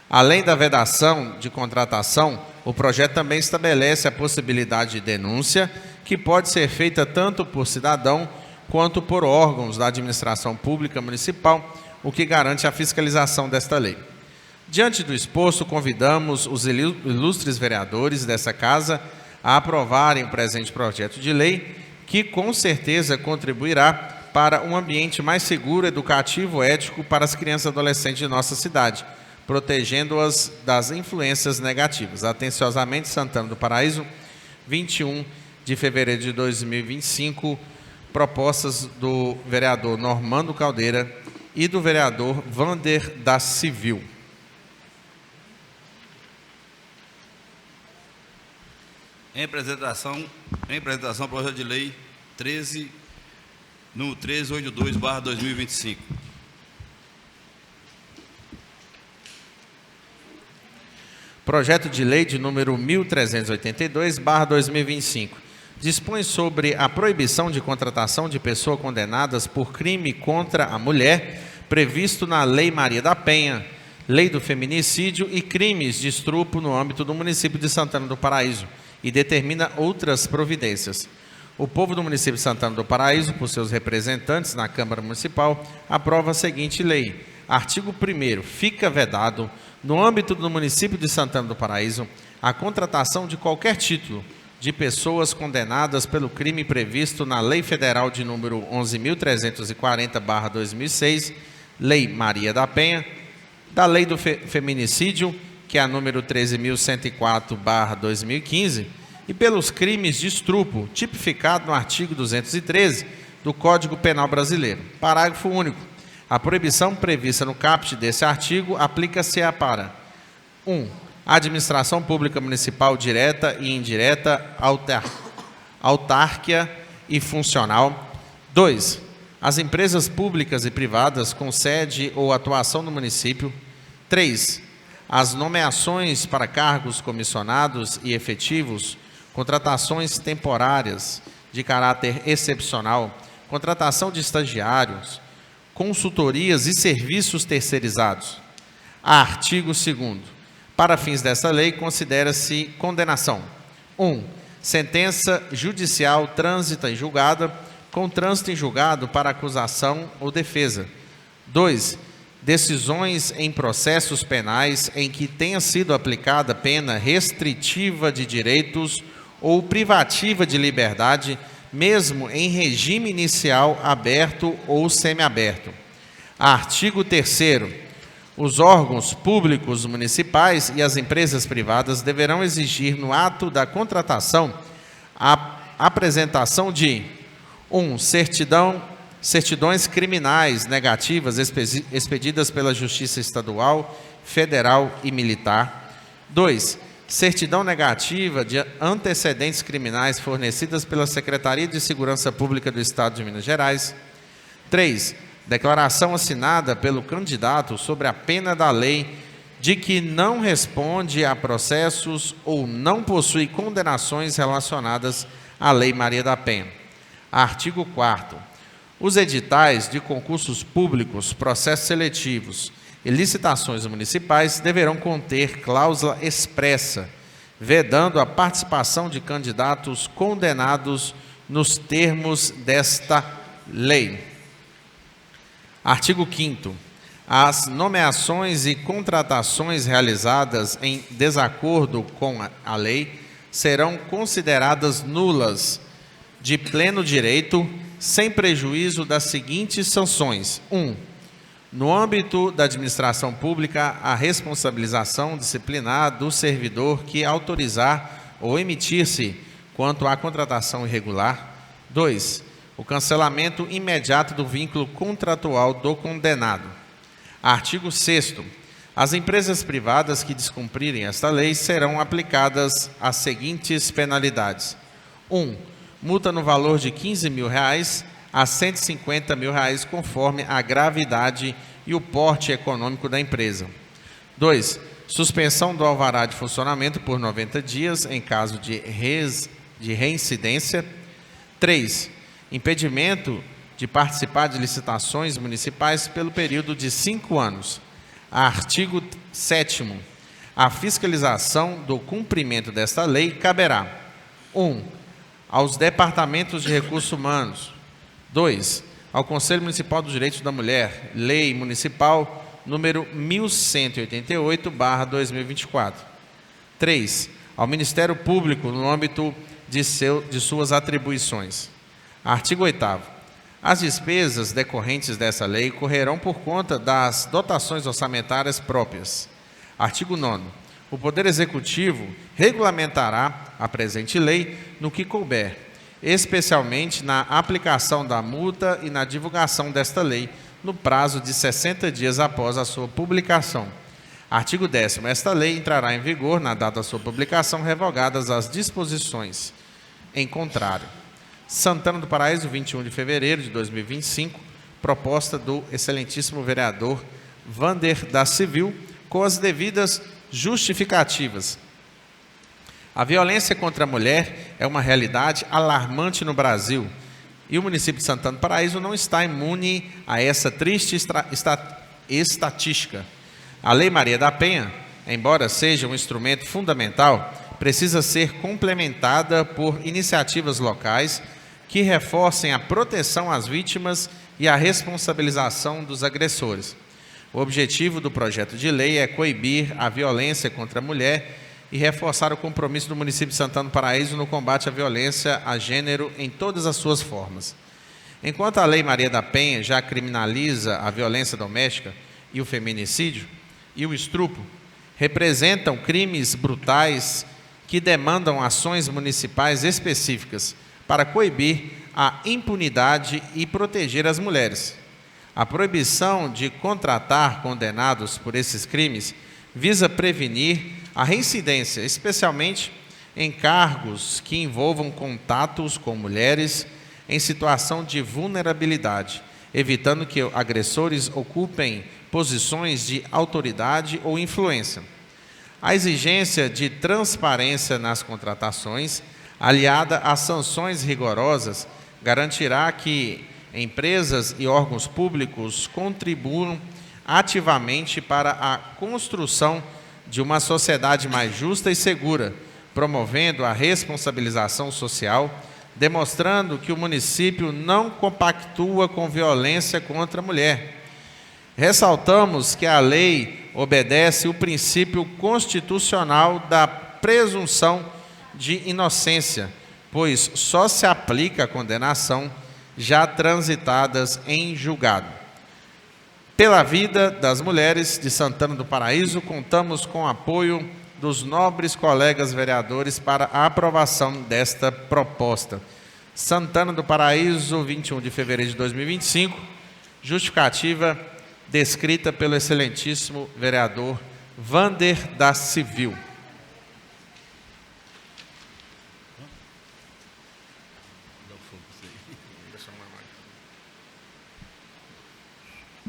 Além da vedação de contratação, o projeto também estabelece a possibilidade de denúncia, que pode ser feita tanto por cidadão quanto por órgãos da administração pública municipal, o que garante a fiscalização desta lei. Diante do exposto, convidamos os ilustres vereadores dessa casa a aprovarem o presente projeto de lei, que com certeza contribuirá para um ambiente mais seguro, educativo, ético para as crianças e adolescentes de nossa cidade, protegendo-as das influências negativas. Atenciosamente, Santana do Paraíso, 21 de fevereiro de 2025, propostas do vereador Normando Caldeira e do vereador Vander da Civil. Em apresentação, projeto de lei número 1382/2025. Projeto de lei de número 1382/2025. Dispõe sobre a proibição de contratação de pessoas condenadas por crime contra a mulher, previsto na Lei Maria da Penha, Lei do Feminicídio e crimes de estupro no âmbito do município de Santana do Paraíso, e determina outras providências. O povo do município de Santana do Paraíso, por seus representantes na Câmara Municipal, aprova a seguinte lei. Artigo 1º. Fica vedado, no âmbito do município de Santana do Paraíso, a contratação de qualquer título de pessoas condenadas pelo crime previsto na Lei Federal de número 11.340/2006, Lei Maria da Penha, da Lei do Feminicídio, que é a número 13.104/2015, e pelos crimes de estupro, tipificado no artigo 213 do Código Penal Brasileiro. Parágrafo único. A proibição prevista no caput desse artigo aplica-se a para 1. A administração pública municipal direta e indireta, autárquica e funcional. 2. As empresas públicas e privadas com sede ou atuação no município. 3. As nomeações para cargos comissionados e efetivos, contratações temporárias de caráter excepcional, contratação de estagiários, consultorias e serviços terceirizados. Artigo 2º. Para fins desta lei, considera-se condenação. 1. Sentença judicial trânsita em julgada, com trânsito em julgado para acusação ou defesa. 2. decisões em processos penais em que tenha sido aplicada pena restritiva de direitos ou privativa de liberdade, mesmo em regime inicial aberto ou semiaberto. Artigo 3º. Os órgãos públicos municipais e as empresas privadas deverão exigir no ato da contratação a apresentação de 1. Certidões criminais negativas expedidas pela Justiça Estadual, Federal e Militar. 2. Certidão negativa de antecedentes criminais fornecidas pela Secretaria de Segurança Pública do Estado de Minas Gerais. 3. Declaração assinada pelo candidato sobre a pena da lei de que não responde a processos ou não possui condenações relacionadas à Lei Maria da Penha. Artigo 4º. Os editais de concursos públicos, processos seletivos e licitações municipais deverão conter cláusula expressa, vedando a participação de candidatos condenados nos termos desta lei. Artigo 5º. As nomeações e contratações realizadas em desacordo com a lei serão consideradas nulas, de pleno direito, sem prejuízo das seguintes sanções. 1. No âmbito da administração pública, a responsabilização disciplinar do servidor que autorizar ou emitir-se quanto à contratação irregular. 2. O cancelamento imediato do vínculo contratual do condenado. Artigo 6º. As empresas privadas que descumprirem esta lei serão aplicadas as seguintes penalidades. 1. Multa no valor de R$ 15.000 a R$ 150.000, conforme a gravidade e o porte econômico da empresa. 2. Suspensão do alvará de funcionamento por 90 dias, em caso de reincidência. 3. Impedimento de participar de licitações municipais pelo período de 5 anos. Artigo 7º. A fiscalização do cumprimento desta lei caberá: 1. Aos departamentos de recursos humanos. 2. Ao Conselho Municipal dos Direitos da Mulher, Lei Municipal número 1188/2024. 3. Ao Ministério Público, no âmbito de suas atribuições. Artigo 8º. As despesas decorrentes dessa lei correrão por conta das dotações orçamentárias próprias. Artigo 9º. O Poder Executivo regulamentará a presente lei no que couber, especialmente na aplicação da multa e na divulgação desta lei, no prazo de 60 dias após a sua publicação. Artigo 10º. Esta lei entrará em vigor na data da sua publicação, revogadas as disposições em contrário. Santana do Paraíso, 21 de fevereiro de 2025, proposta do excelentíssimo vereador Vander da Civil, com as devidas justificativas. A violência contra a mulher é uma realidade alarmante no Brasil e o município de Santana do Paraíso não está imune a essa triste estatística. A Lei Maria da Penha, embora seja um instrumento fundamental, precisa ser complementada por iniciativas locais que reforcem a proteção às vítimas e a responsabilização dos agressores. O objetivo do projeto de lei é coibir a violência contra a mulher e reforçar o compromisso do município de Santana do Paraíso no combate à violência a gênero em todas as suas formas. Enquanto a Lei Maria da Penha já criminaliza a violência doméstica e o feminicídio e o estupro, representam crimes brutais que demandam ações municipais específicas para coibir a impunidade e proteger as mulheres. A proibição de contratar condenados por esses crimes visa prevenir a reincidência, especialmente em cargos que envolvam contatos com mulheres em situação de vulnerabilidade, evitando que agressores ocupem posições de autoridade ou influência. A exigência de transparência nas contratações, aliada a sanções rigorosas, garantirá que empresas e órgãos públicos contribuam ativamente para a construção de uma sociedade mais justa e segura, promovendo a responsabilização social, demonstrando que o município não compactua com violência contra a mulher Ressaltamos que a lei obedece o princípio constitucional da presunção de inocência, pois só se aplica a condenação já transitadas em julgado. Pela vida das mulheres de Santana do Paraíso, contamos com o apoio dos nobres colegas vereadores para a aprovação desta proposta. Santana do Paraíso, 21 de fevereiro de 2025, justificativa descrita pelo excelentíssimo vereador Vander da Civil.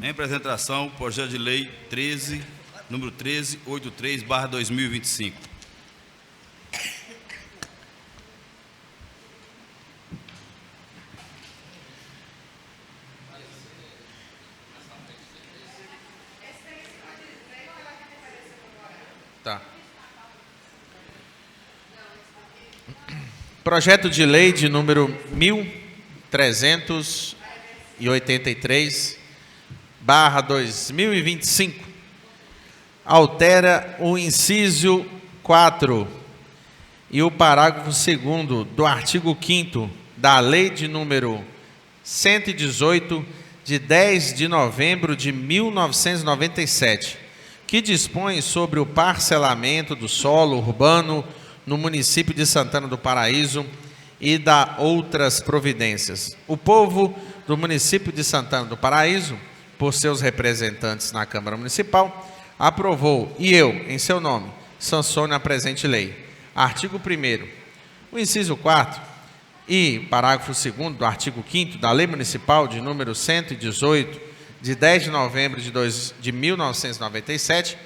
Em apresentação, projeto de lei número 1383/2025. Tá. Projeto de lei de número 1383/2025 altera o inciso 4 e o parágrafo 2º do artigo 5º da Lei de número 118 de 10 de novembro de 1997, que dispõe sobre o parcelamento do solo urbano no município de Santana do Paraíso e da outras providências. O povo do município de Santana do Paraíso, por seus representantes na Câmara Municipal, aprovou, e eu, em seu nome, sanciono a presente lei. Artigo 1º. O inciso 4 e parágrafo 2º do artigo 5º da Lei Municipal de número 118, de 10 de novembro de 1997,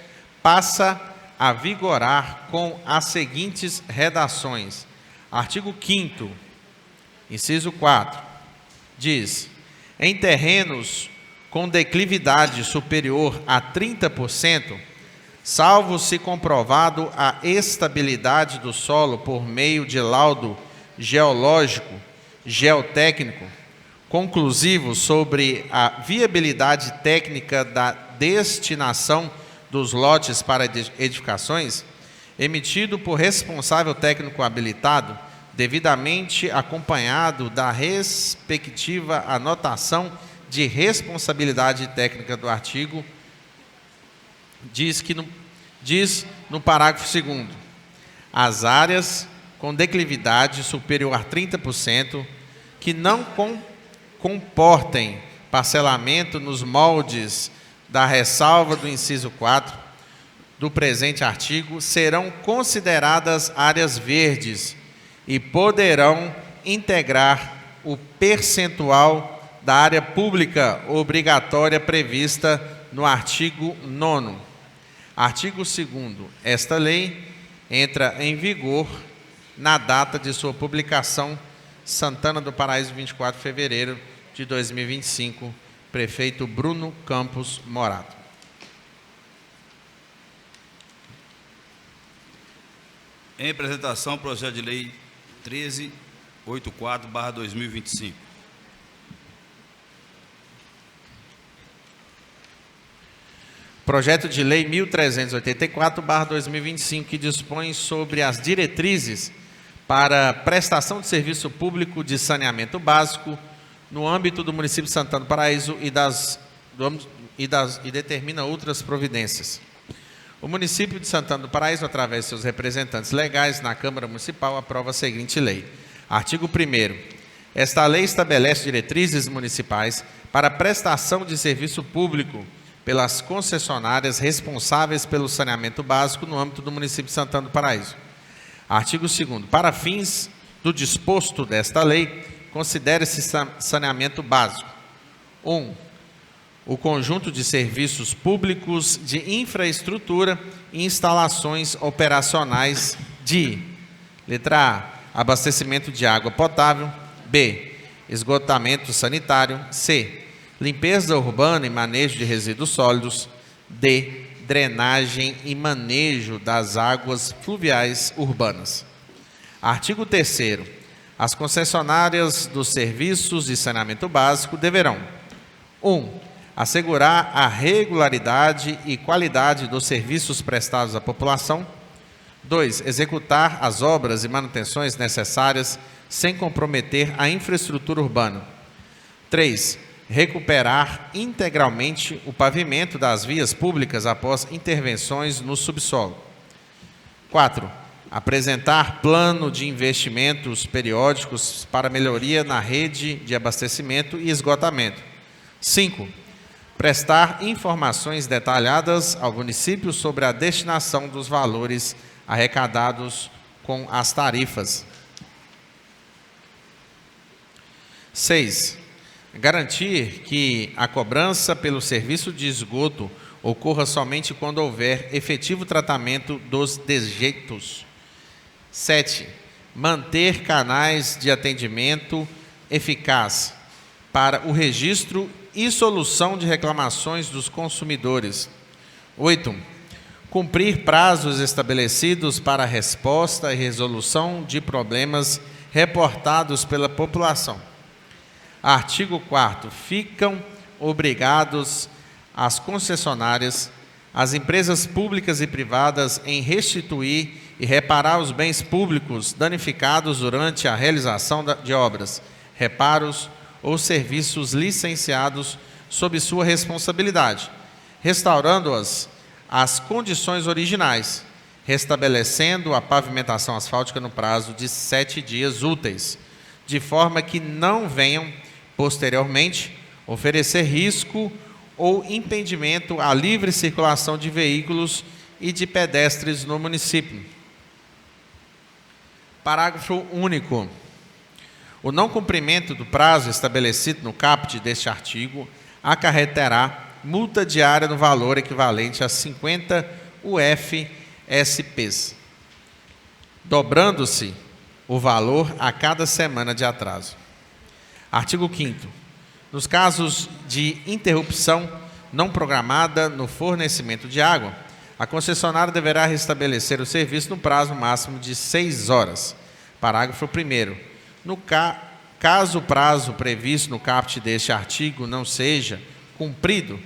passa a vigorar com as seguintes redações. Artigo 5º, inciso 4, diz: em terrenos com declividade superior a 30%, salvo se comprovado a estabilidade do solo por meio de laudo geológico, geotécnico, conclusivo sobre a viabilidade técnica da destinação dos lotes para edificações, emitido por responsável técnico habilitado, devidamente acompanhado da respectiva anotação de responsabilidade técnica do artigo, diz no parágrafo 2º, as áreas com declividade superior a 30%, que não comportem parcelamento nos moldes da ressalva do inciso 4 do presente artigo, serão consideradas áreas verdes e poderão integrar o percentual da área pública obrigatória prevista no artigo 9º. Artigo 2º. Esta lei entra em vigor na data de sua publicação. Santana do Paraíso, 24 de fevereiro de 2025. Prefeito Bruno Campos Morato. Em apresentação, projeto de lei 1384/2025. Projeto de lei 1384/2025, que dispõe sobre as diretrizes para prestação de serviço público de saneamento básico no âmbito do município de Santana do Paraíso e determina outras providências. O município de Santana do Paraíso, através de seus representantes legais na Câmara Municipal, aprova a seguinte lei. Artigo 1º. Esta lei estabelece diretrizes municipais para prestação de serviço público pelas concessionárias responsáveis pelo saneamento básico no âmbito do município de Santana do Paraíso. Artigo 2º. Para fins do disposto desta lei, considere-se saneamento básico: 1. O conjunto de serviços públicos de infraestrutura e instalações operacionais de: letra A, abastecimento de água potável; B, esgotamento sanitário; C, limpeza urbana e manejo de resíduos sólidos; D, drenagem e manejo das águas fluviais urbanas. Artigo 3º. As concessionárias dos serviços de saneamento básico deverão: 1. assegurar a regularidade e qualidade dos serviços prestados à população. 2. Executar as obras e manutenções necessárias sem comprometer a infraestrutura urbana. 3. Recuperar integralmente o pavimento das vias públicas após intervenções no subsolo. 4. Apresentar plano de investimentos periódicos para melhoria na rede de abastecimento e esgotamento. 5. Prestar informações detalhadas ao município sobre a destinação dos valores arrecadados com as tarifas. 6. Garantir que a cobrança pelo serviço de esgoto ocorra somente quando houver efetivo tratamento dos dejeitos. 7. Manter canais de atendimento eficaz para o registro e solução de reclamações dos consumidores. 8. Cumprir prazos estabelecidos para a resposta e resolução de problemas reportados pela população. Artigo 4º. Ficam obrigados as concessionárias, as empresas públicas e privadas em restituir e reparar os bens públicos danificados durante a realização de obras, reparos ou serviços licenciados sob sua responsabilidade, restaurando-as às condições originais, restabelecendo a pavimentação asfáltica no prazo de 7 dias úteis, de forma que não venham, posteriormente, oferecer risco ou impedimento à livre circulação de veículos e de pedestres no município. Parágrafo único. O não cumprimento do prazo estabelecido no caput deste artigo acarreterá multa diária no valor equivalente a 50 UFSPs, dobrando-se o valor a cada semana de atraso. Artigo 5º. Nos casos de interrupção não programada no fornecimento de água, a concessionária deverá restabelecer o serviço no prazo máximo de 6 horas. Parágrafo 1º. Caso o prazo previsto no caput deste artigo não seja cumprido,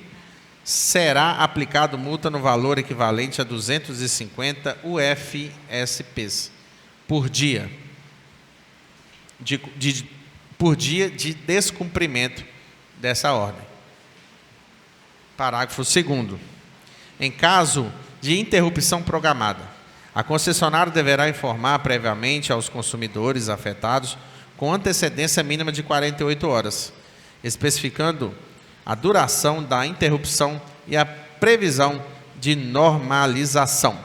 será aplicado multa no valor equivalente a 250 UFSPs por dia de descumprimento dessa ordem. Parágrafo 2º. Em caso de interrupção programada, a concessionária deverá informar previamente aos consumidores afetados com antecedência mínima de 48 horas, especificando a duração da interrupção e a previsão de normalização.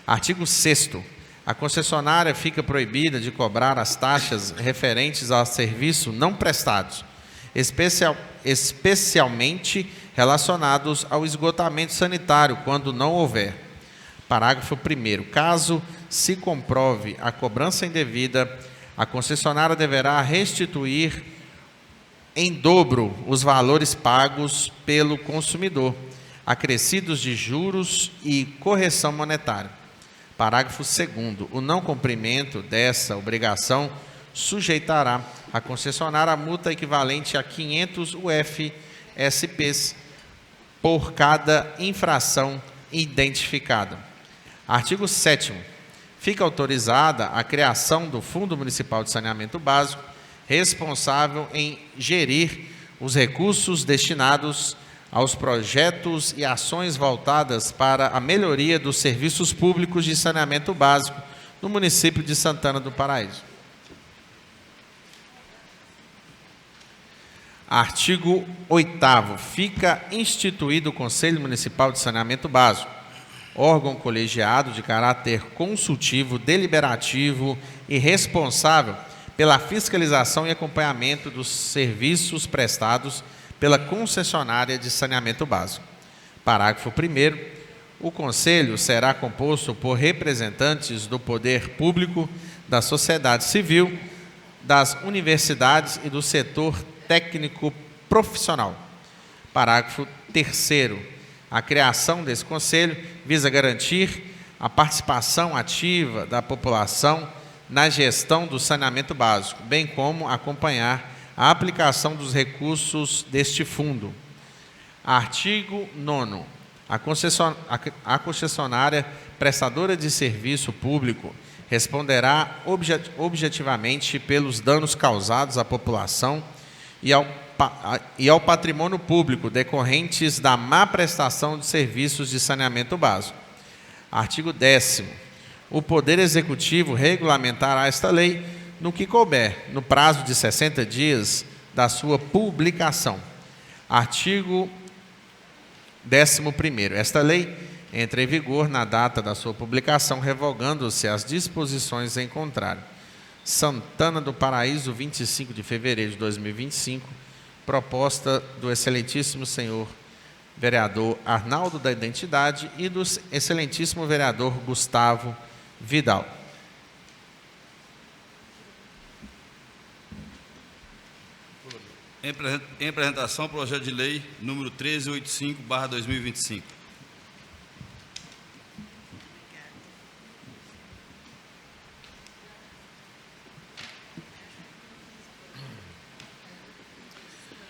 Artigo 6º. A concessionária fica proibida de cobrar as taxas referentes ao serviço não prestados, especialmente relacionados ao esgotamento sanitário, quando não houver. Parágrafo 1º. Caso se comprove a cobrança indevida, a concessionária deverá restituir em dobro os valores pagos pelo consumidor, acrescidos de juros e correção monetária. Parágrafo 2º. O não cumprimento dessa obrigação sujeitará a concessionária a multa equivalente a 500 UFSPs por cada infração identificada. Artigo 7º. Fica autorizada a criação do Fundo Municipal de Saneamento Básico, responsável em gerir os recursos destinados aos projetos e ações voltadas para a melhoria dos serviços públicos de saneamento básico no município de Santana do Paraíso. Artigo 8º. Fica instituído o Conselho Municipal de Saneamento Básico, órgão colegiado de caráter consultivo, deliberativo e responsável pela fiscalização e acompanhamento dos serviços prestados pela concessionária de saneamento básico. Parágrafo 1º. O Conselho será composto por representantes do poder público, da sociedade civil, das universidades e do setor técnico profissional. Parágrafo 3º. A criação desse Conselho visa garantir a participação ativa da população na gestão do saneamento básico, bem como acompanhar a aplicação dos recursos deste fundo. Artigo 9º. A concessionária prestadora de serviço público responderá objetivamente pelos danos causados à população e ao patrimônio público decorrentes da má prestação de serviços de saneamento básico. Artigo 10º. O Poder Executivo regulamentará esta lei no que couber, no prazo de 60 dias da sua publicação. Artigo 11º. Esta lei entra em vigor na data da sua publicação, revogando-se as disposições em contrário. Santana do Paraíso, 25 de fevereiro de 2025, proposta do excelentíssimo senhor vereador Arnaldo da Identidade e do excelentíssimo vereador Gustavo Vidal. Em apresentação, projeto de lei número 1385/2025.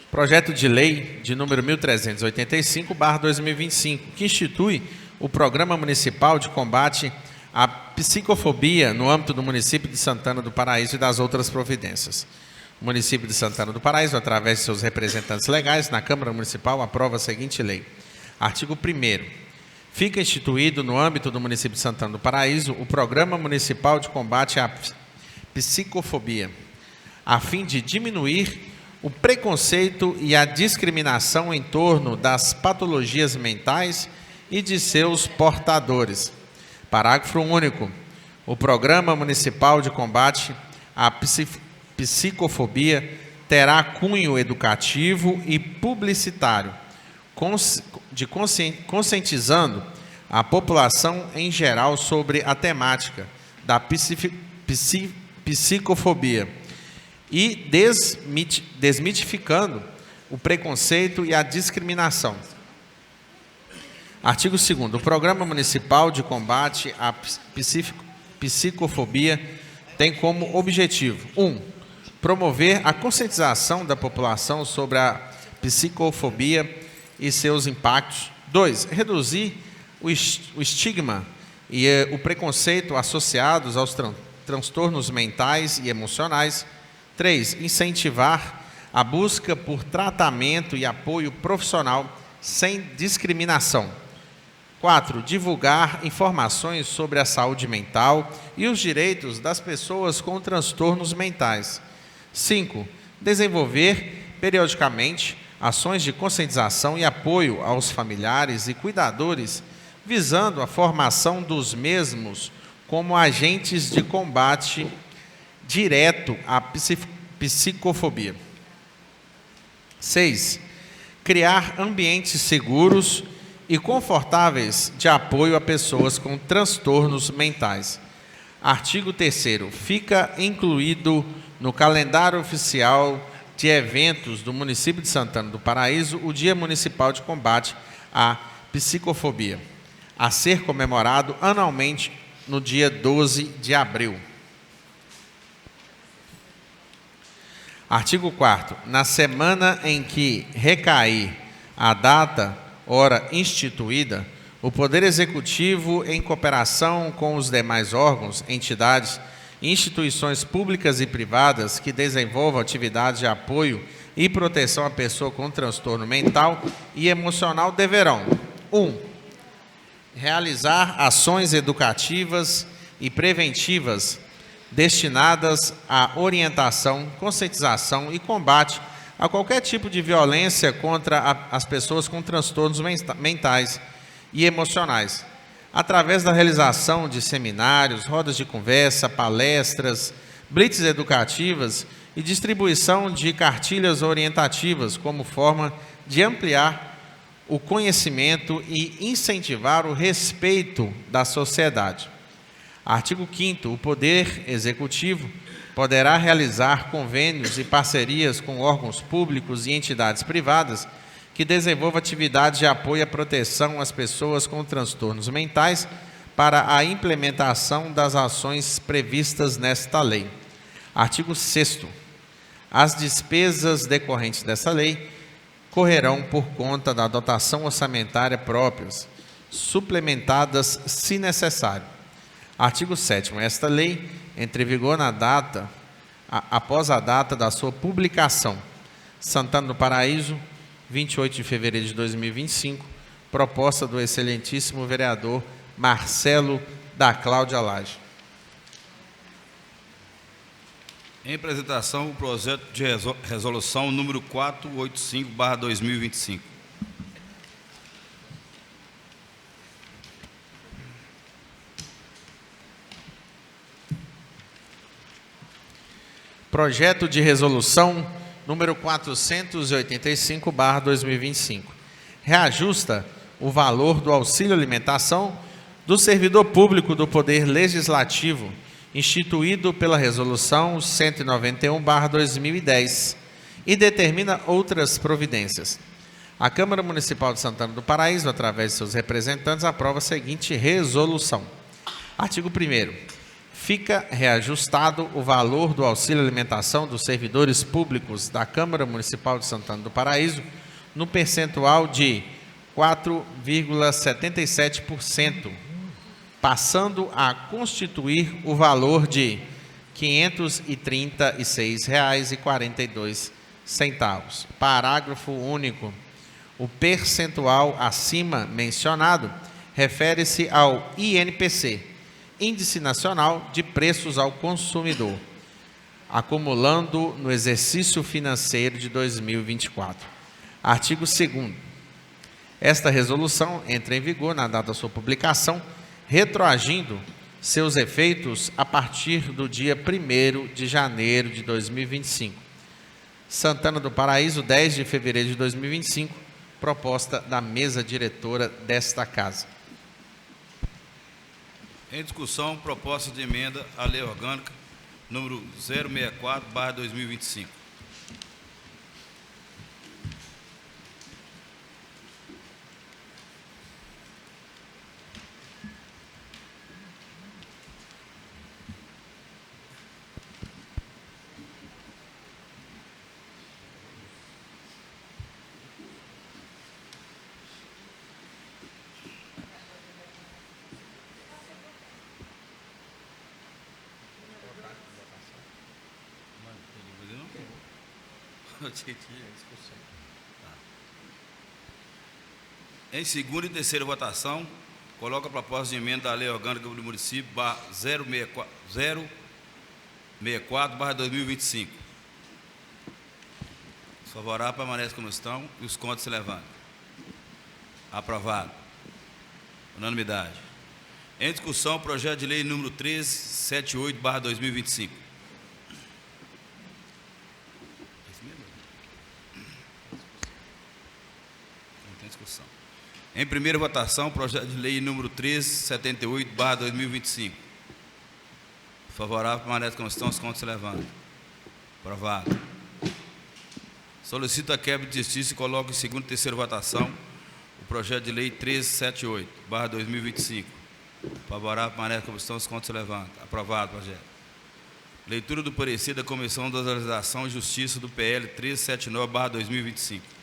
Projeto de lei de número 1385/2025, que institui o Programa Municipal de Combate à Psicofobia no âmbito do município de Santana do Paraíso e das outras providências. O município de Santana do Paraíso, através de seus representantes legais, na Câmara Municipal, aprova a seguinte lei. Artigo 1º. Fica instituído no âmbito do município de Santana do Paraíso o Programa Municipal de Combate à Psicofobia, a fim de diminuir o preconceito e a discriminação em torno das patologias mentais e de seus portadores. Parágrafo único. O Programa Municipal de Combate à Psicofobia terá cunho educativo e publicitário, conscientizando a população em geral sobre a temática da psicofobia e desmitificando o preconceito e a discriminação. Artigo 2º. O Programa Municipal de Combate à Psicofobia tem como objetivo: 1. Promover a conscientização da população sobre a psicofobia e seus impactos. 2. Reduzir o estigma e o preconceito associados aos transtornos mentais e emocionais. 3. Incentivar a busca por tratamento e apoio profissional sem discriminação. 4. Divulgar informações sobre a saúde mental e os direitos das pessoas com transtornos mentais. 5. Desenvolver periodicamente ações de conscientização e apoio aos familiares e cuidadores, visando a formação dos mesmos como agentes de combate direto à psicofobia. 6. Criar ambientes seguros e confortáveis de apoio a pessoas com transtornos mentais. Artigo 3º. Fica incluído no calendário oficial de eventos do município de Santana do Paraíso o Dia Municipal de Combate à Psicofobia, a ser comemorado anualmente no dia 12 de abril. Artigo 4º. Na semana em que recair a data, hora instituída, o Poder Executivo, em cooperação com os demais órgãos, entidades e instituições públicas e privadas que desenvolvam atividades de apoio e proteção à pessoa com transtorno mental e emocional, deverão: 1. Realizar ações educativas e preventivas destinadas à orientação, conscientização e combate a qualquer tipo de violência contra as pessoas com transtornos mentais e emocionais, através da realização de seminários, rodas de conversa, palestras, blitz educativas e distribuição de cartilhas orientativas como forma de ampliar o conhecimento e incentivar o respeito da sociedade. Artigo 5º. O Poder Executivo poderá realizar convênios e parcerias com órgãos públicos e entidades privadas que desenvolvam atividades de apoio à proteção às pessoas com transtornos mentais para a implementação das ações previstas nesta lei. Artigo 6º. As despesas decorrentes dessa lei correrão por conta da dotação orçamentária próprias, suplementadas se necessário. Artigo 7º. Esta lei entra em vigor na data, após a data da sua publicação. Santana do Paraíso, 28 de fevereiro de 2025, proposta do excelentíssimo vereador Marcelo da Cláudia Lage. Em apresentação, o projeto de resolução número 485/2025. Projeto de resolução número 485/2025. Reajusta o valor do auxílio alimentação do servidor público do Poder Legislativo, instituído pela Resolução 191/2010, e determina outras providências. A Câmara Municipal de Santana do Paraíso, através de seus representantes, aprova a seguinte resolução. Artigo 1º. Fica reajustado o valor do auxílio alimentação dos servidores públicos da Câmara Municipal de Santana do Paraíso no percentual de 4,77%, passando a constituir o valor de R$ 536,42. Parágrafo único. O percentual acima mencionado refere-se ao INPC, Índice Nacional de Preços ao Consumidor, acumulando no exercício financeiro de 2024. Artigo 2º. Esta resolução entra em vigor na data da sua publicação, retroagindo seus efeitos a partir do dia 1º de janeiro de 2025. Santana do Paraíso, 10 de fevereiro de 2025, proposta da mesa diretora desta casa. Em discussão, proposta de emenda à Lei Orgânica número 064/2025. Em segunda e terceira votação, coloca a proposta de emenda à Lei Orgânica do Município 064/2025. Os favoráveis permanecem como estão e os contra se levantam. Aprovado. Unanimidade. Em discussão, projeto de lei número 1378/2025. Em primeira votação, projeto de lei número 1378/2025. Favorável permanece como estão, os contra se levantam. Aprovado. Solicito a quebra de justiça e coloco em segunda e terceira votação o projeto de lei 1378/2025. Favorável permanece como estão, os contra se levantam. Aprovado, projeto. Leitura do parecer da Comissão de Legislação e Justiça do PL 1379/2025.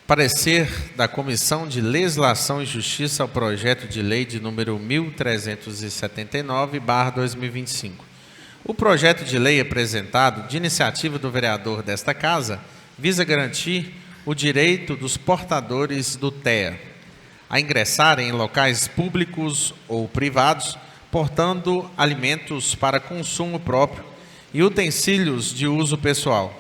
Parecer da Comissão de Legislação e Justiça ao projeto de lei de número 1379/2025. O projeto de lei apresentado de iniciativa do vereador desta Casa visa garantir o direito dos portadores do TEA a ingressarem em locais públicos ou privados, portando alimentos para consumo próprio e utensílios de uso pessoal.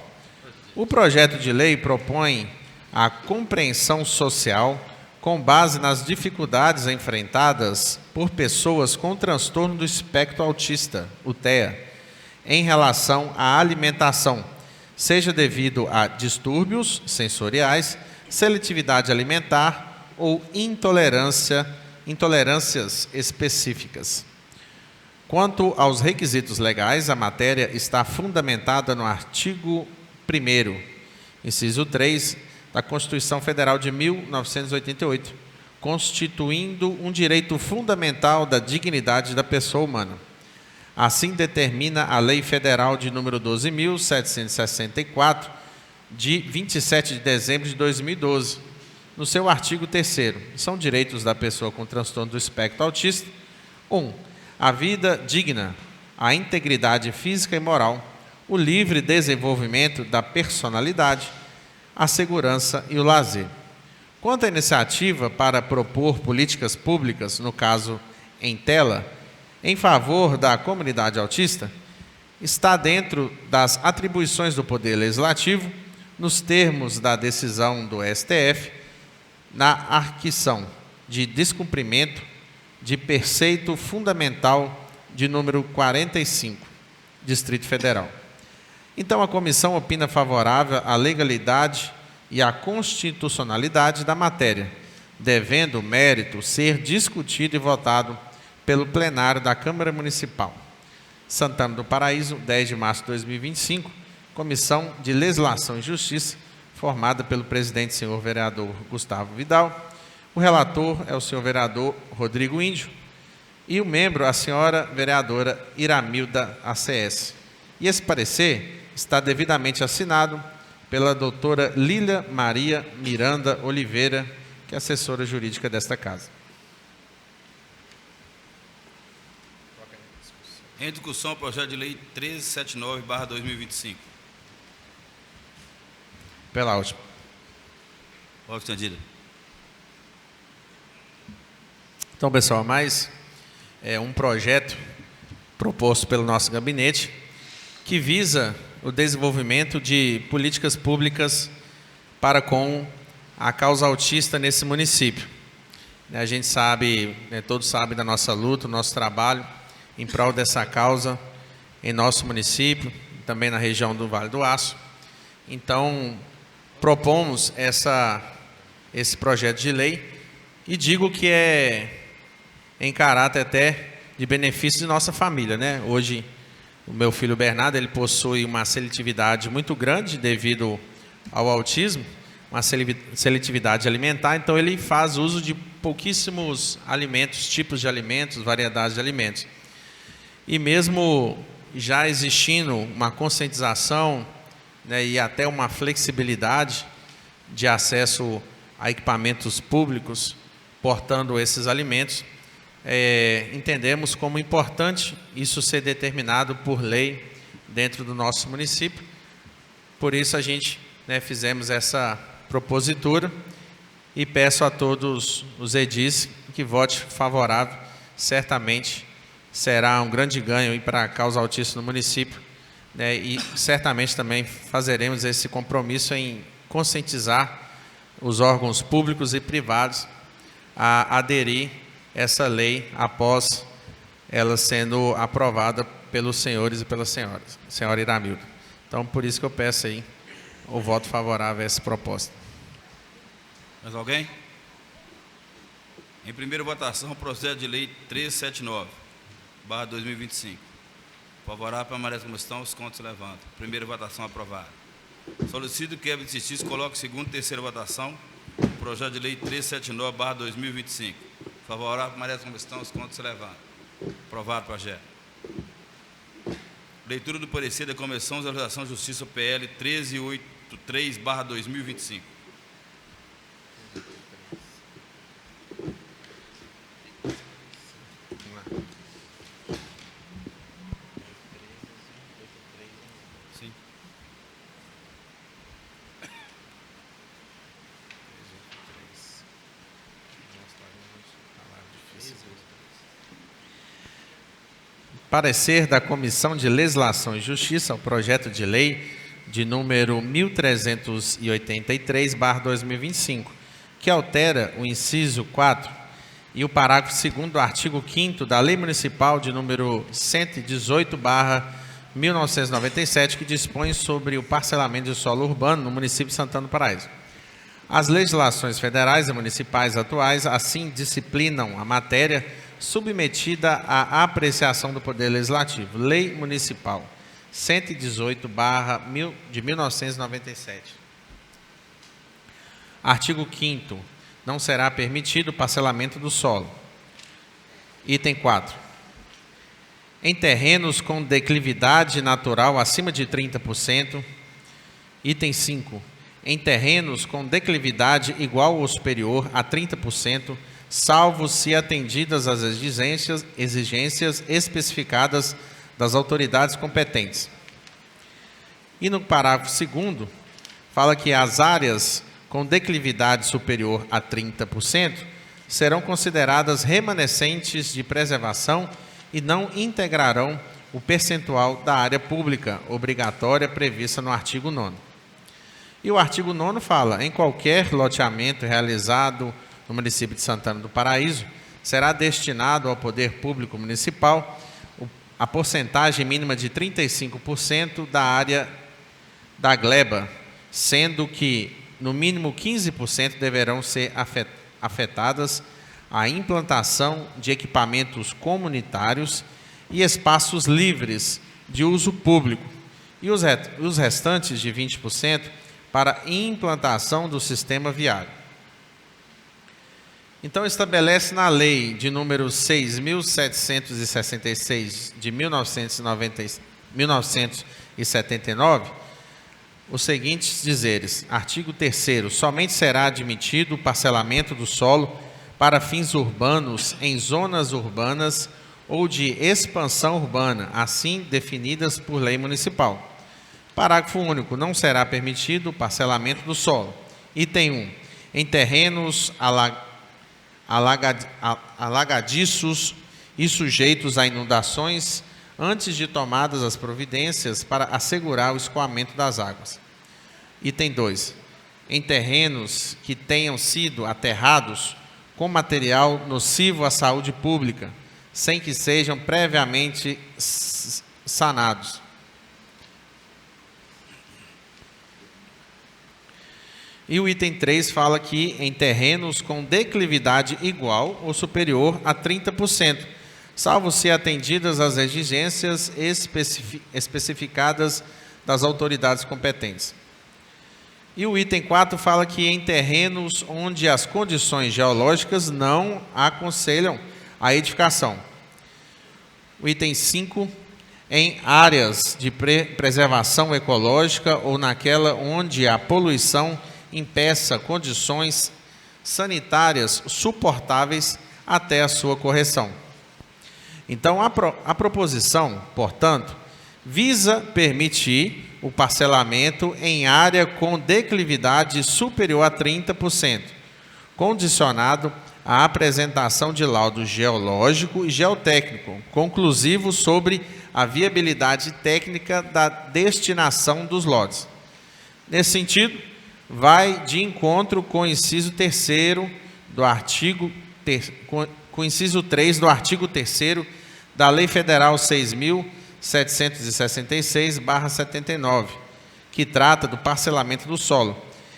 O projeto de lei propõe a compreensão social com base nas dificuldades enfrentadas por pessoas com transtorno do espectro autista, o TEA, em relação à alimentação, seja devido a distúrbios sensoriais, seletividade alimentar ou intolerâncias específicas. Quanto aos requisitos legais, a matéria está fundamentada no artigo 1º, inciso 3, da Constituição Federal de 1988, constituindo um direito fundamental da dignidade da pessoa humana. Assim determina a Lei Federal de número 12.764, de 27 de dezembro de 2012, no seu artigo 3º. São direitos da pessoa com transtorno do espectro autista: 1. A vida digna, a integridade física e moral, o livre desenvolvimento da personalidade, a segurança e o lazer. Quanto à iniciativa para propor políticas públicas, no caso em tela, em favor da comunidade autista, está dentro das atribuições do Poder Legislativo, nos termos da decisão do STF, na arquição de descumprimento de preceito fundamental de número 45, Distrito Federal. Então, a comissão opina favorável à legalidade e à constitucionalidade da matéria, devendo o mérito ser discutido e votado pelo plenário da Câmara Municipal. Santana do Paraíso, 10 de março de 2025, Comissão de Legislação e Justiça, formada pelo presidente, senhor vereador Gustavo Vidal. O relator é o senhor vereador Rodrigo Índio e o membro, a senhora vereadora Iramilda ACS. E esse parecer está devidamente assinado pela doutora Lília Maria Miranda Oliveira, que é assessora jurídica desta casa. Em discussão, o projeto de lei 1379/2025. Pela última. Voto estendido. Então, pessoal, mais um projeto proposto pelo nosso gabinete que visa o desenvolvimento de políticas públicas para com a causa autista nesse município. A gente sabe, todos sabem da nossa luta, do nosso trabalho em prol dessa causa em nosso município, também na região do Vale do Aço. Então, propomos esse projeto de lei e digo que é em caráter até de benefício de nossa família, né? Hoje, o meu filho Bernardo, ele possui uma seletividade muito grande devido ao autismo, uma seletividade alimentar, então ele faz uso de pouquíssimos alimentos, tipos de alimentos, variedades de alimentos. E mesmo já existindo uma conscientização, né, e até uma flexibilidade de acesso a equipamentos públicos portando esses alimentos, entendemos como importante isso ser determinado por lei dentro do nosso município. Por isso a gente, fizemos essa propositura e peço a todos os edis que vote favorável. Certamente será um grande ganho para a causa autista no município, e certamente também fazeremos esse compromisso em conscientizar os órgãos públicos e privados a aderir essa lei após ela sendo aprovada pelos senhores e pelas senhoras, senhora Iramilda. Então, por isso que eu peço aí o voto favorável a essa proposta. Mais alguém? Em primeira votação, o projeto de lei 1379/2025. Favorável, permanece como estão, os contos se levantam. Primeira votação aprovada. Solicito que a de Justiça coloque segunda e terceira votação o projeto de lei 1379/2025. Favorável, permanece como estão, os contos se levantam. Aprovado o projeto. Leitura do parecer da Comissão de Legislação e Justiça PL 1383/2025. Sim. Parecer da Comissão de Legislação e Justiça ao projeto de lei de número 1383/2025, que altera o inciso 4 e o parágrafo 2º do artigo 5º da Lei Municipal de número 118/1997, que dispõe sobre o parcelamento de solo urbano no município de Santana do Paraíso. As legislações federais e municipais atuais assim disciplinam a matéria submetida à apreciação do Poder Legislativo. Lei Municipal de 1997. Artigo 5º. Não será permitido o parcelamento do solo. Item 4. Em terrenos com declividade natural acima de 30%. Item 5. Em terrenos com declividade igual ou superior a 30%, salvo se atendidas as exigências especificadas das autoridades competentes. E no parágrafo 2º, fala que as áreas com declividade superior a 30% serão consideradas remanescentes de preservação e não integrarão o percentual da área pública obrigatória prevista no artigo 9º. E o artigo 9º fala: em qualquer loteamento realizado no município de Santana do Paraíso, será destinado ao poder público municipal a porcentagem mínima de 35% da área da gleba, sendo que no mínimo 15% deverão ser afetadas a implantação de equipamentos comunitários e espaços livres de uso público, e os restantes de 20% para implantação do sistema viário. Então, estabelece na lei de número 6.766 de 1979 os seguintes dizeres: artigo 3º, somente será admitido o parcelamento do solo para fins urbanos em zonas urbanas ou de expansão urbana, assim definidas por lei municipal. Parágrafo único. Não será permitido o parcelamento do solo. Item 1. Em terrenos alagadiços e sujeitos a inundações, antes de tomadas as providências para assegurar o escoamento das águas. Item 2. Em terrenos que tenham sido aterrados com material nocivo à saúde pública, sem que sejam previamente sanados. E o item 3 fala que em terrenos com declividade igual ou superior a 30%, salvo se atendidas as exigências especificadas das autoridades competentes. E o item 4 fala que em terrenos onde as condições geológicas não aconselham a edificação. O item 5, em áreas de preservação ecológica ou naquela onde a poluição impeça condições sanitárias suportáveis até a sua correção. Então, a proposição, portanto, visa permitir o parcelamento em área com declividade superior a 30%, condicionado à apresentação de laudo geológico e geotécnico conclusivo sobre a viabilidade técnica da destinação dos lotes. Nesse sentido, vai de encontro com o inciso 3º do artigo com o inciso 3 do artigo 3º da Lei Federal 6.766/79, que trata do parcelamento do solo,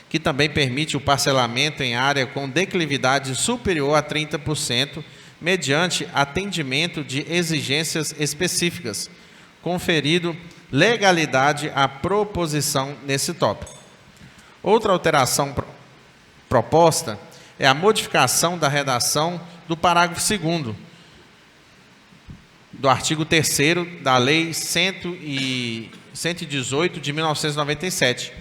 que também permite o parcelamento em área com declividade superior a 30%, mediante atendimento de exigências específicas, conferido legalidade à proposição nesse tópico. Outra alteração proposta é a modificação da redação do parágrafo 2º do artigo 3º da Lei 118 de 1997,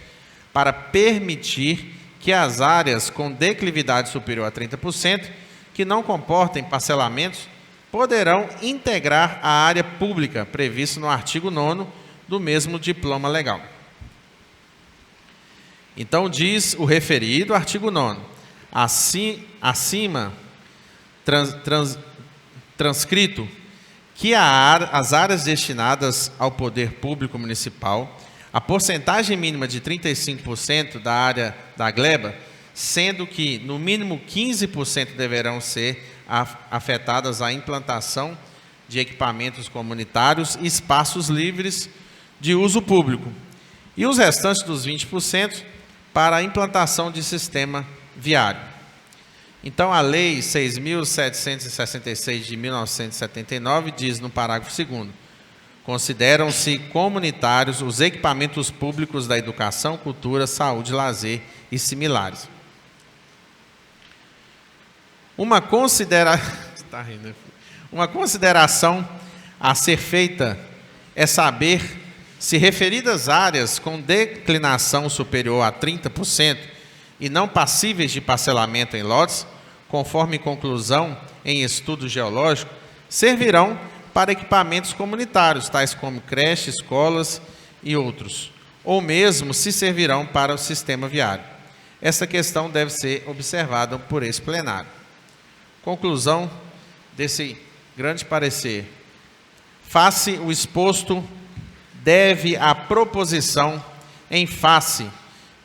para permitir que as áreas com declividade superior a 30%, que não comportem parcelamentos, poderão integrar a área pública prevista no artigo 9º do mesmo diploma legal. Então, diz o referido artigo 9º, acima transcrito, que as áreas destinadas ao poder público municipal, a porcentagem mínima de 35% da área da gleba, sendo que no mínimo 15% deverão ser afetadas à implantação de equipamentos comunitários e espaços livres de uso público, e os restantes dos 20% para a implantação de sistema viário. Então, a Lei 6.766 de 1979 diz no parágrafo 2º: Consideram-se comunitários os equipamentos públicos da educação, cultura, saúde, lazer e similares. Uma consideração a ser feita é saber se referidas áreas com declinação superior a 30% e não passíveis de parcelamento em lotes, conforme conclusão em estudo geológico, servirão para equipamentos comunitários, tais como creches, escolas e outros, ou mesmo se servirão para o sistema viário. Essa questão deve ser observada por esse plenário. Conclusão desse grande parecer. Face o exposto, deve a proposição, em face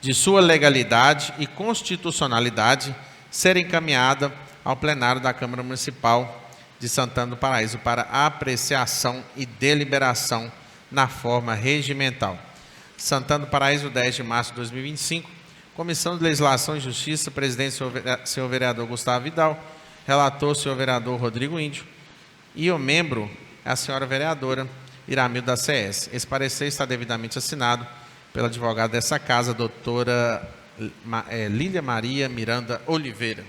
de sua legalidade e constitucionalidade, ser encaminhada ao plenário da Câmara Municipal de Santana do Paraíso para apreciação e deliberação na forma regimental. Santana do Paraíso, 10 de março de 2025. Comissão de Legislação e Justiça, presidente, senhor vereador Gustavo Vidal, relator, senhor vereador Rodrigo Índio, e o membro, a senhora vereadora Iramildo da CS. Esse parecer está devidamente assinado pela advogada dessa casa, doutora Lília Maria Miranda Oliveira.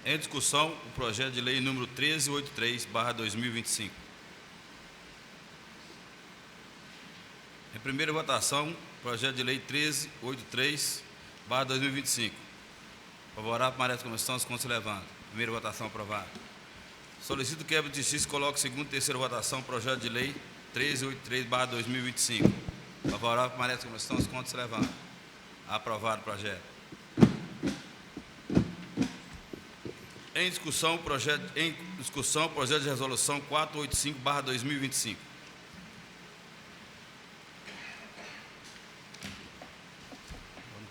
Em discussão, o projeto de lei número 1383/2025. Em primeira votação, projeto de lei 1383/2025. Favorável, permanece como estão, os contos se levantam. Primeira votação aprovada. Solicito que a Câmara de Justiça coloque segunda e terceira votação, projeto de lei 1383/2025. Favorável, permanece como estão, os contos se levantam. Aprovado o projeto. Em discussão, projeto de resolução 485/2025.